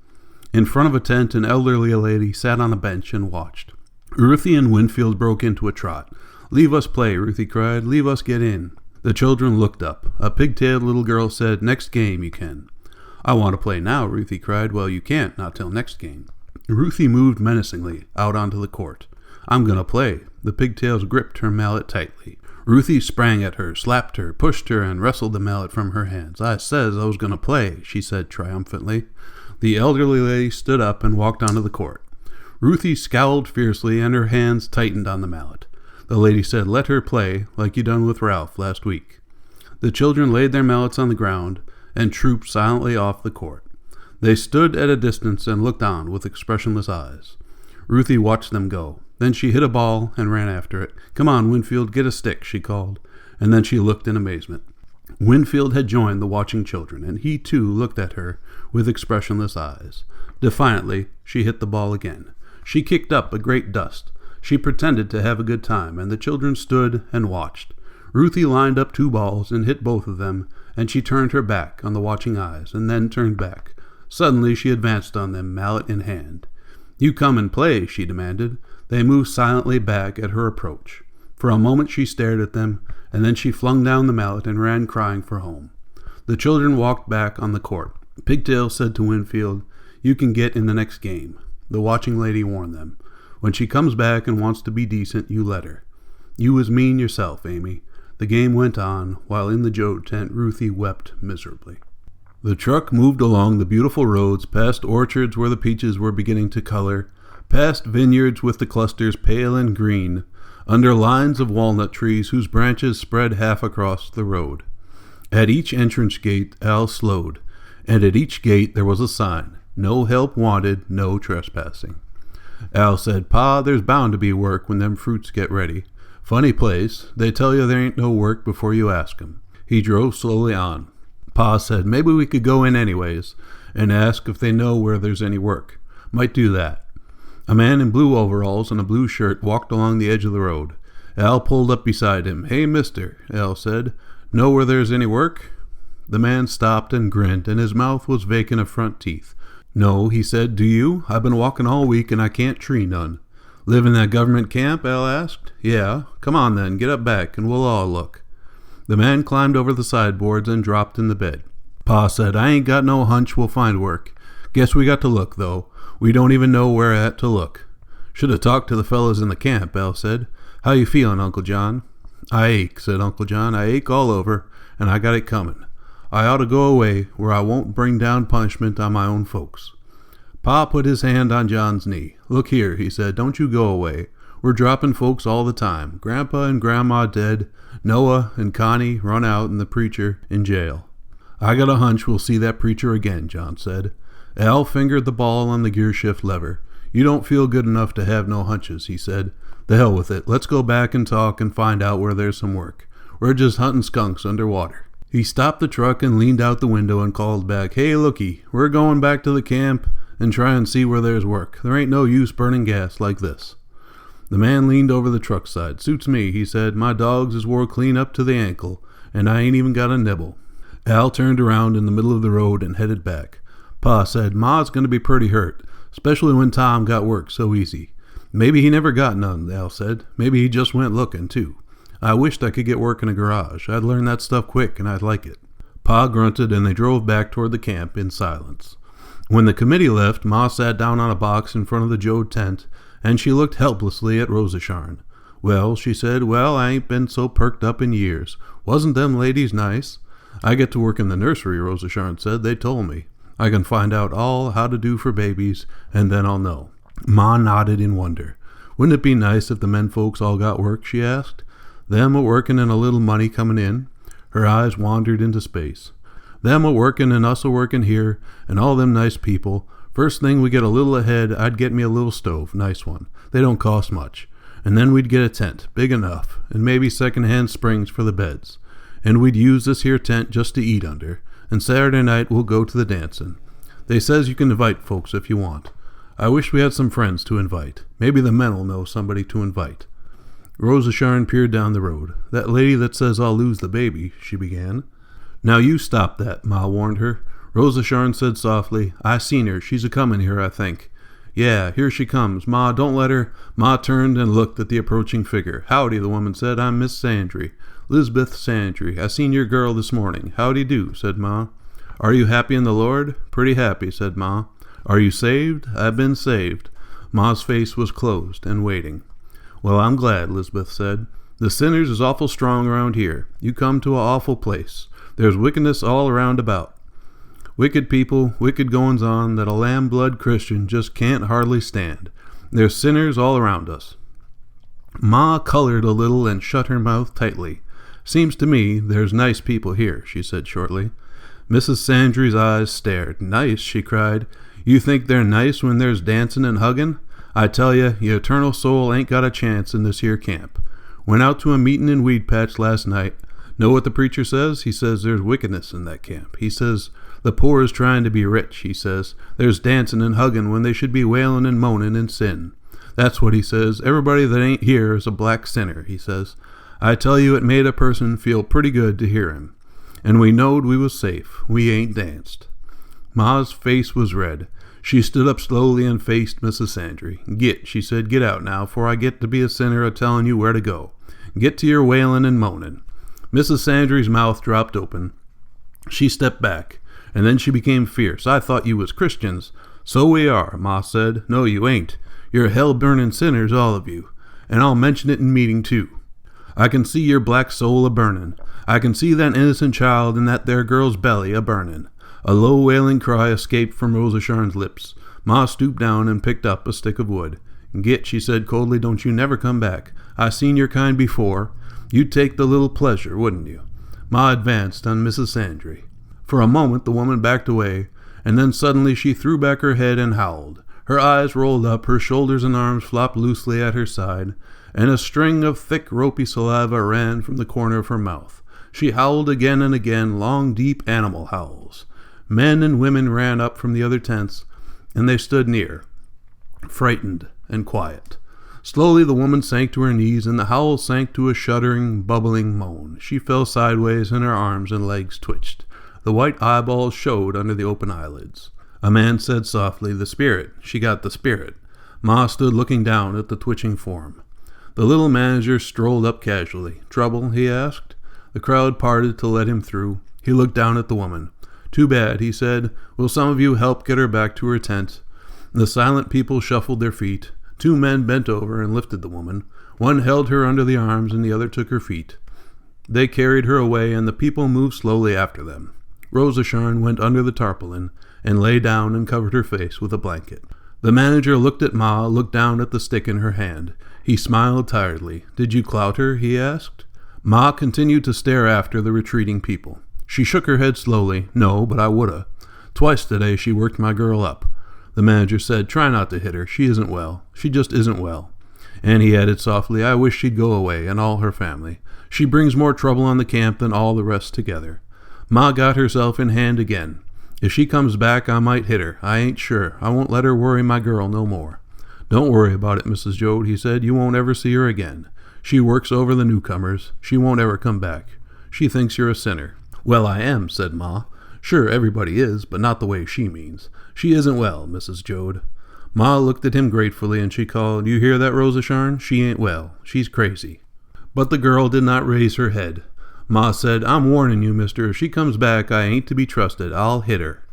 In front of a tent, an elderly lady sat on a bench and watched. Ruthie and Winfield broke into a trot. Leave us play, Ruthie cried. Leave us get in. The children looked up. A pigtailed little girl said, Next game you can. I want to play now, Ruthie cried. Well, you can't, not till next game. Ruthie moved menacingly out onto the court. I'm going to play. The pigtails gripped her mallet tightly. Ruthie sprang at her, slapped her, pushed her, and wrestled the mallet from her hands. "I says I was going to play," she said triumphantly. The elderly lady stood up and walked onto the court. Ruthie scowled fiercely, and her hands tightened on the mallet. The lady said, "Let her play, like you done with Ralph last week." The children laid their mallets on the ground and trooped silently off the court. They stood at a distance and looked on with expressionless eyes. Ruthie watched them go. Then she hit a ball and ran after it. "Come on, Winfield, get a stick," she called. And then she looked in amazement. Winfield had joined the watching children, and he too looked at her with expressionless eyes. Defiantly, she hit the ball again. She kicked up a great dust. She pretended to have a good time, and the children stood and watched. Ruthie lined up 2 balls and hit both of them, and she turned her back on the watching eyes, and then turned back. Suddenly she advanced on them, mallet in hand. "You come and play," she demanded. They moved silently back at her approach. For a moment she stared at them, and then she flung down the mallet and ran crying for home. The children walked back on the court. Pigtail said to Winfield, "You can get in the next game." The watching lady warned them. "When she comes back and wants to be decent, you let her. You was mean yourself, Amy." The game went on, while in the Joe tent Ruthie wept miserably. The truck moved along the beautiful roads, past orchards where the peaches were beginning to color, past vineyards with the clusters pale and green, under lines of walnut trees whose branches spread half across the road. At each entrance gate Al slowed, and at each gate there was a sign, "No help wanted, no trespassing." Al said, "Pa, there's bound to be work when them fruits get ready. Funny place, they tell you there ain't no work before you ask 'em." He drove slowly on. Pa said, "Maybe we could go in anyways and ask if they know where there's any work. Might do that." A man in blue overalls and a blue shirt walked along the edge of the road. Al pulled up beside him. "Hey, mister," Al said, "know where there's any work?" The man stopped and grinned, and his mouth was vacant of front teeth. "No," he said, "do you? I've been walking all week and I can't tree none." "Live in that government camp?" Al asked. "Yeah." "Come on then, get up back and we'll all look." The man climbed over the sideboards and dropped in the bed. Pa said, "I ain't got no hunch we'll find work. Guess we got to look, though. We don't even know where at to look." "Should have talked to the fellows in the camp," Al said. "How you feeling, Uncle John?" "I ache," said Uncle John. "I ache all over, and I got it coming. I ought to go away where I won't bring down punishment on my own folks." Pa put his hand on John's knee. "Look here," he said, "don't you go away. We're dropping folks all the time. Grandpa and Grandma dead, Noah and Connie run out, and the preacher in jail." "I got a hunch we'll see that preacher again," John said. Al fingered the ball on the gear shift lever. "You don't feel good enough to have no hunches," he said. "The hell with it. Let's go back and talk and find out where there's some work. We're just hunting skunks underwater." He stopped the truck and leaned out the window and called back, "Hey, looky, we're going back to the camp and try and see where there's work. There ain't no use burning gas like this." The man leaned over the truck side. "Suits me," he said. "My dogs is wore clean up to the ankle, and I ain't even got a nibble." Al turned around in the middle of the road and headed back. Pa said, "Ma's going to be pretty hurt, especially when Tom got work so easy." "Maybe he never got none," Al said. "Maybe he just went looking, too. I wished I could get work in a garage. I'd learn that stuff quick, and I'd like it." Pa grunted, and they drove back toward the camp in silence. When the committee left, Ma sat down on a box in front of the Joe tent, and she looked helplessly at Rosasharn. "Well," she said, "well, I ain't been so perked up in years. Wasn't them ladies nice?" "I get to work in the nursery," Rosasharn said. "They told me. I can find out all how to do for babies, and then I'll know." Ma nodded in wonder. "Wouldn't it be nice if the men folks all got work?" she asked. "Them a-workin' and a little money comin' in?" Her eyes wandered into space. "Them a-workin' and us a-workin' here, and all them nice people. First thing we get a little ahead, I'd get me a little stove, nice one. They don't cost much. And then we'd get a tent, big enough, and maybe second-hand springs for the beds. And we'd use this here tent just to eat under. And Saturday night we'll go to the dancin'. They says you can invite folks if you want. I wish we had some friends to invite. Maybe the men'll know somebody to invite." Rosasharn peered down the road. "That lady that says I'll lose the baby," she began. "Now you stop that," Ma warned her. Rosasharn said softly, "I seen her. She's a-comin' here, I think." "Yeah, here she comes. Ma, don't let her." Ma turned and looked at the approaching figure. "Howdy," the woman said. "I'm Miss Sandry. 'Lizabeth Sandry. I seen your girl this morning. Howdy do," said Ma. "Are you happy in the Lord?" "Pretty happy," said Ma. "Are you saved?" "I've been saved." Ma's face was closed and waiting. "Well, I'm glad," Lizabeth said. The sinners is awful strong around here. You come to a awful place. There's wickedness all around about. Wicked people, wicked goings on that a lamb-blood Christian just can't hardly stand. There's sinners all around us. Ma colored a little and shut her mouth tightly. Seems to me there's nice people here, she said shortly. Mrs. Sandry's eyes stared. Nice, she cried. You think they're nice when there's dancing and hugging? I tell you, your eternal soul ain't got a chance in this here camp. Went out to a meeting in Weed Patch last night. Know what the preacher says? He says there's wickedness in that camp. He says the poor is trying to be rich, he says. There's dancing and hugging when they should be wailing and moaning in sin. That's what he says. Everybody that ain't here is a black sinner, he says. I tell you, it made a person feel pretty good to hear him. And we knowed we was safe. We ain't danced. Ma's face was red. She stood up slowly and faced Mrs. Sandry. Git, she said, get out now, for I get to be a sinner a-telling you where to go. Get to your wailing and moaning. Mrs. Sandry's mouth dropped open. She stepped back, and then she became fierce. I thought you was Christians. So we are, Ma said. No, you ain't. You're hell-burning sinners, all of you. And I'll mention it in meeting, too. I can see your black soul a-burnin'. I can see that innocent child in that there girl's belly a-burnin'. A low wailing cry escaped from Rosa Sharn's lips. Ma stooped down and picked up a stick of wood. Git, she said coldly, don't you never come back. I seen your kind before. You'd take the little pleasure, wouldn't you? Ma advanced on Mrs. Sandry. For a moment the woman backed away, and then suddenly she threw back her head and howled. Her eyes rolled up, her shoulders and arms flopped loosely at her side, and a string of thick, ropey saliva ran from the corner of her mouth. She howled again and again, long, deep animal howls. Men and women ran up from the other tents, and they stood near, frightened and quiet. Slowly the woman sank to her knees, and the howl sank to a shuddering, bubbling moan. She fell sideways, and her arms and legs twitched. The white eyeballs showed under the open eyelids. A man said softly, the spirit. She got the spirit. Ma stood looking down at the twitching form. The little manager strolled up casually. Trouble? He asked. The crowd parted to let him through. He looked down at the woman. Too bad, he said. Will some of you help get her back to her tent? The silent people shuffled their feet. 2 men bent over and lifted the woman. One held her under the arms and the other took her feet. They carried her away, and the people moved slowly after them. Rosa Sharn went under the tarpaulin and lay down and covered her face with a blanket. The manager looked at Ma, looked down at the stick in her hand. He smiled tiredly. Did you clout her? He asked. Ma continued to stare after the retreating people. She shook her head slowly. No, but I woulda. Twice today she worked my girl up. The manager said, try not to hit her. She isn't well. She just isn't well. And he added softly, I wish she'd go away, and all her family. She brings more trouble on the camp than all the rest together. Ma got herself in hand again. If she comes back, I might hit her. I ain't sure. I won't let her worry my girl no more. Don't worry about it, Mrs. Joad, he said. You won't ever see her again. She works over the newcomers. She won't ever come back. She thinks you're a sinner. Well, I am, said Ma. Sure, everybody is, but not the way she means. She isn't well, Mrs. Joad. Ma looked at him gratefully, and she called, You hear that, Rosa Sharn? She ain't well. She's crazy. But the girl did not raise her head. Ma said, I'm warning you, mister. If she comes back, I ain't to be trusted. I'll hit her.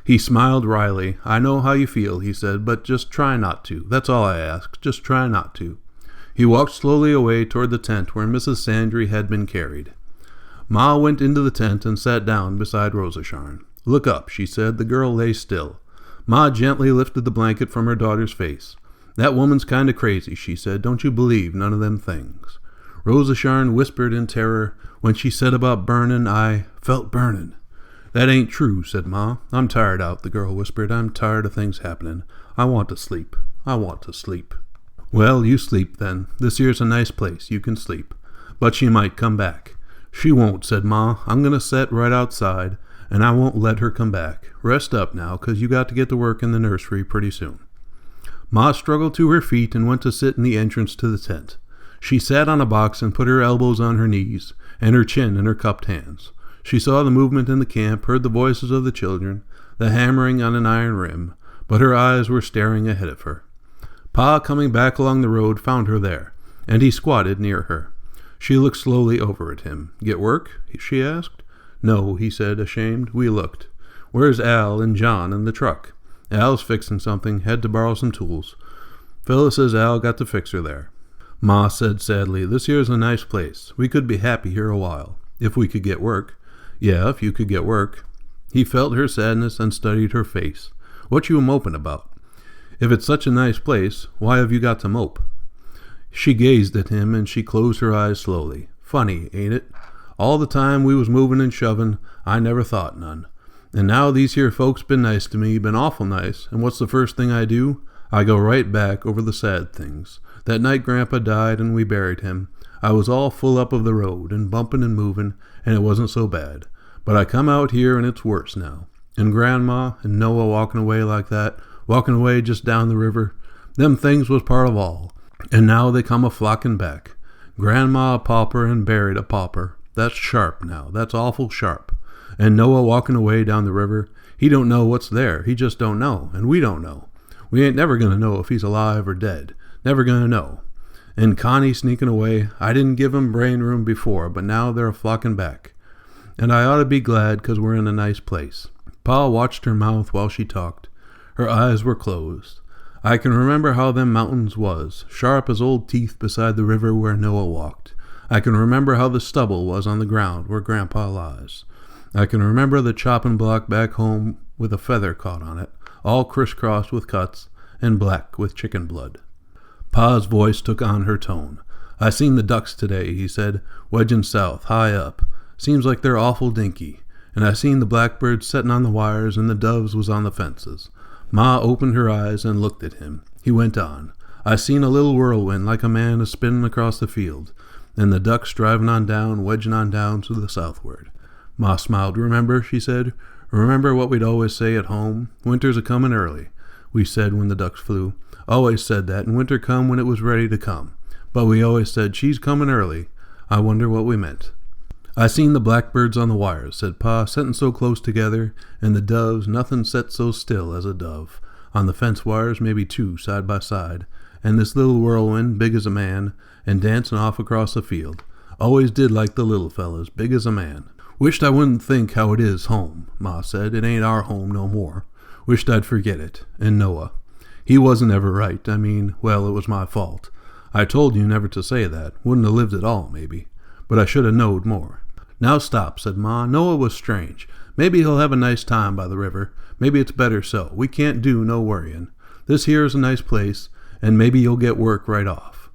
He smiled wryly. I know how you feel, he said, but just try not to. That's all I ask. Just try not to. He walked slowly away toward the tent where Mrs. Sandry had been carried. Ma went into the tent and sat down beside Rosa Sharn. Look up, she said. The girl lay still. Ma gently lifted the blanket from her daughter's face. That woman's kind of crazy, she said. Don't you believe none of them things. Rosa Sharn whispered in terror. When she said about burnin', I felt burnin'. That ain't true, said Ma. I'm tired out, the girl whispered. I'm tired of things happening. I want to sleep. I want to sleep. Well, you sleep then. This here's a nice place. You can sleep. But she might come back. She won't, said Ma. I'm going to set right outside, and I won't let her come back. Rest up now, 'cause you got to get to work in the nursery pretty soon. Ma struggled to her feet and went to sit in the entrance to the tent. She sat on a box and put her elbows on her knees, and her chin in her cupped hands. She saw the movement in the camp, heard the voices of the children, the hammering on an iron rim, but her eyes were staring ahead of her. Pa, coming back along the road, found her there, and he squatted near her. She looked slowly over at him. Get work? She asked. No, he said, ashamed. We looked. Where's Al and John in the truck? Al's fixing something. Had to borrow some tools. Phyllis says Al got the fixer there. Ma said sadly, "This here's a nice place. We could be happy here a while. If we could get work." "Yeah, if you could get work." He felt her sadness and studied her face. "What you moping about? If it's such a nice place, why have you got to mope?" She gazed at him, and she closed her eyes slowly. "Funny, ain't it? All the time we was moving and shoving, I never thought none. And now these here folks been nice to me, been awful nice, and what's the first thing I do? I go right back over the sad things. That night Grandpa died and we buried him, I was all full up of the road, and bumping and moving, and it wasn't so bad. But I come out here and it's worse now. And Grandma and Noah walking away like that, walking away just down the river, them things was part of all. And now they come a-flocking back. Grandma a pauper and buried a pauper. That's sharp now, that's awful sharp. And Noah walking away down the river, he don't know what's there, he just don't know, and we don't know. We ain't never gonna know if he's alive or dead, never gonna know. And Connie sneaking away, I didn't give 'em brain room before, but now they're a-flocking back. And I ought to be glad 'cause we're in a nice place." Pa watched her mouth while she talked. Her eyes were closed. "I can remember how them mountains was, sharp as old teeth beside the river where Noah walked. I can remember how the stubble was on the ground where Grandpa lies. I can remember the chopping block back home with a feather caught on it, all crisscrossed with cuts and black with chicken blood." Pa's voice took on her tone. "I seen the ducks today," he said, "wedgin' south, high up. Seems like they're awful dinky. And I seen the blackbirds settin' on the wires and the doves was on the fences." Ma opened her eyes and looked at him. He went on. "I seen a little whirlwind like a man a-spinning across the field, and the ducks driving on down, wedging on down to the southward." Ma smiled. "Remember," she said, "remember what we'd always say at home? Winter's a-comin' early, we said when the ducks flew. Always said that, and winter come when it was ready to come. But we always said, she's comin' early. I wonder what we meant." "I seen the blackbirds on the wires," said Pa, "settin' so close together, and the doves, nothin' set so still as a dove. On the fence wires, maybe two, side by side, and this little whirlwind, big as a man, and dancin' off across the field. Always did like the little fellas, big as a man. Wished I wouldn't think how it is home," Ma said. "It ain't our home no more. Wished I'd forget it. And Noah. He wasn't ever right. I mean, well, it was my fault. I told you never to say that. Wouldn't have lived at all, maybe. But I should have knowed more." "Now stop," said Ma. "Noah was strange. Maybe he'll have a nice time by the river. Maybe it's better so. We can't do no worryin'. This here is a nice place, and maybe you'll get work right off."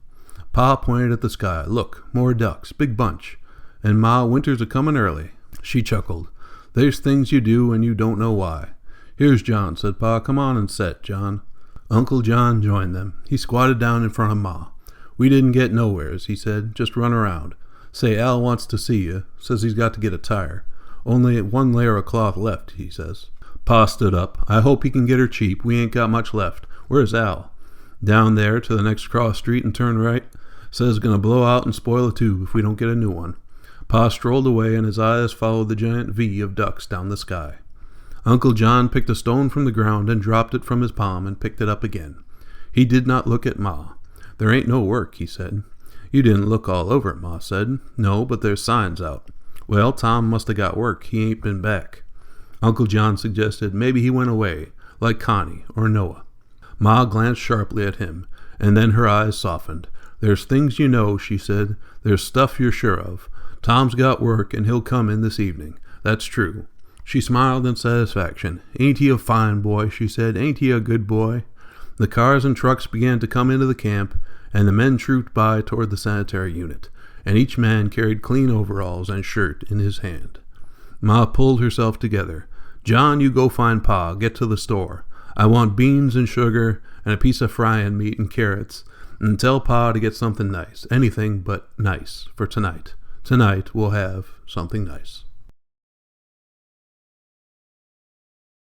Pa pointed at the sky. "Look, more ducks, big bunch. And Ma, winter's a-comin' early." She chuckled. "There's things you do, and you don't know why." "Here's John," said Pa. "Come on and set, John." Uncle John joined them. He squatted down in front of Ma. "We didn't get nowheres," he said. "Just run around. Say, Al wants to see you. Says he's got to get a tire. Only one layer of cloth left, he says." Pa stood up. "I hope he can get her cheap. We ain't got much left. Where's Al?" "Down there to the next cross street and turn right. Says gonna blow out and spoil a tube if we don't get a new one." Pa strolled away, and his eyes followed the giant V of ducks down the sky. Uncle John picked a stone from the ground and dropped it from his palm and picked it up again. He did not look at Ma. "There ain't no work," he said. "You didn't look all over it," Ma said. "No, but there's signs out." "Well, Tom must have got work. He ain't been back." Uncle John suggested maybe he went away, like Connie or Noah. Ma glanced sharply at him, and then her eyes softened. "There's things you know," she said. "There's stuff you're sure of. Tom's got work, and he'll come in this evening. That's true." She smiled in satisfaction. "Ain't he a fine boy?" she said. "Ain't he a good boy?" The cars and trucks began to come into the camp, and the men trooped by toward the sanitary unit, and each man carried clean overalls and shirt in his hand. Ma pulled herself together. "John, you go find Pa. Get to the store. I want beans and sugar and a piece of frying meat and carrots, and tell Pa to get something nice. Anything but nice for tonight. Tonight we'll have something nice."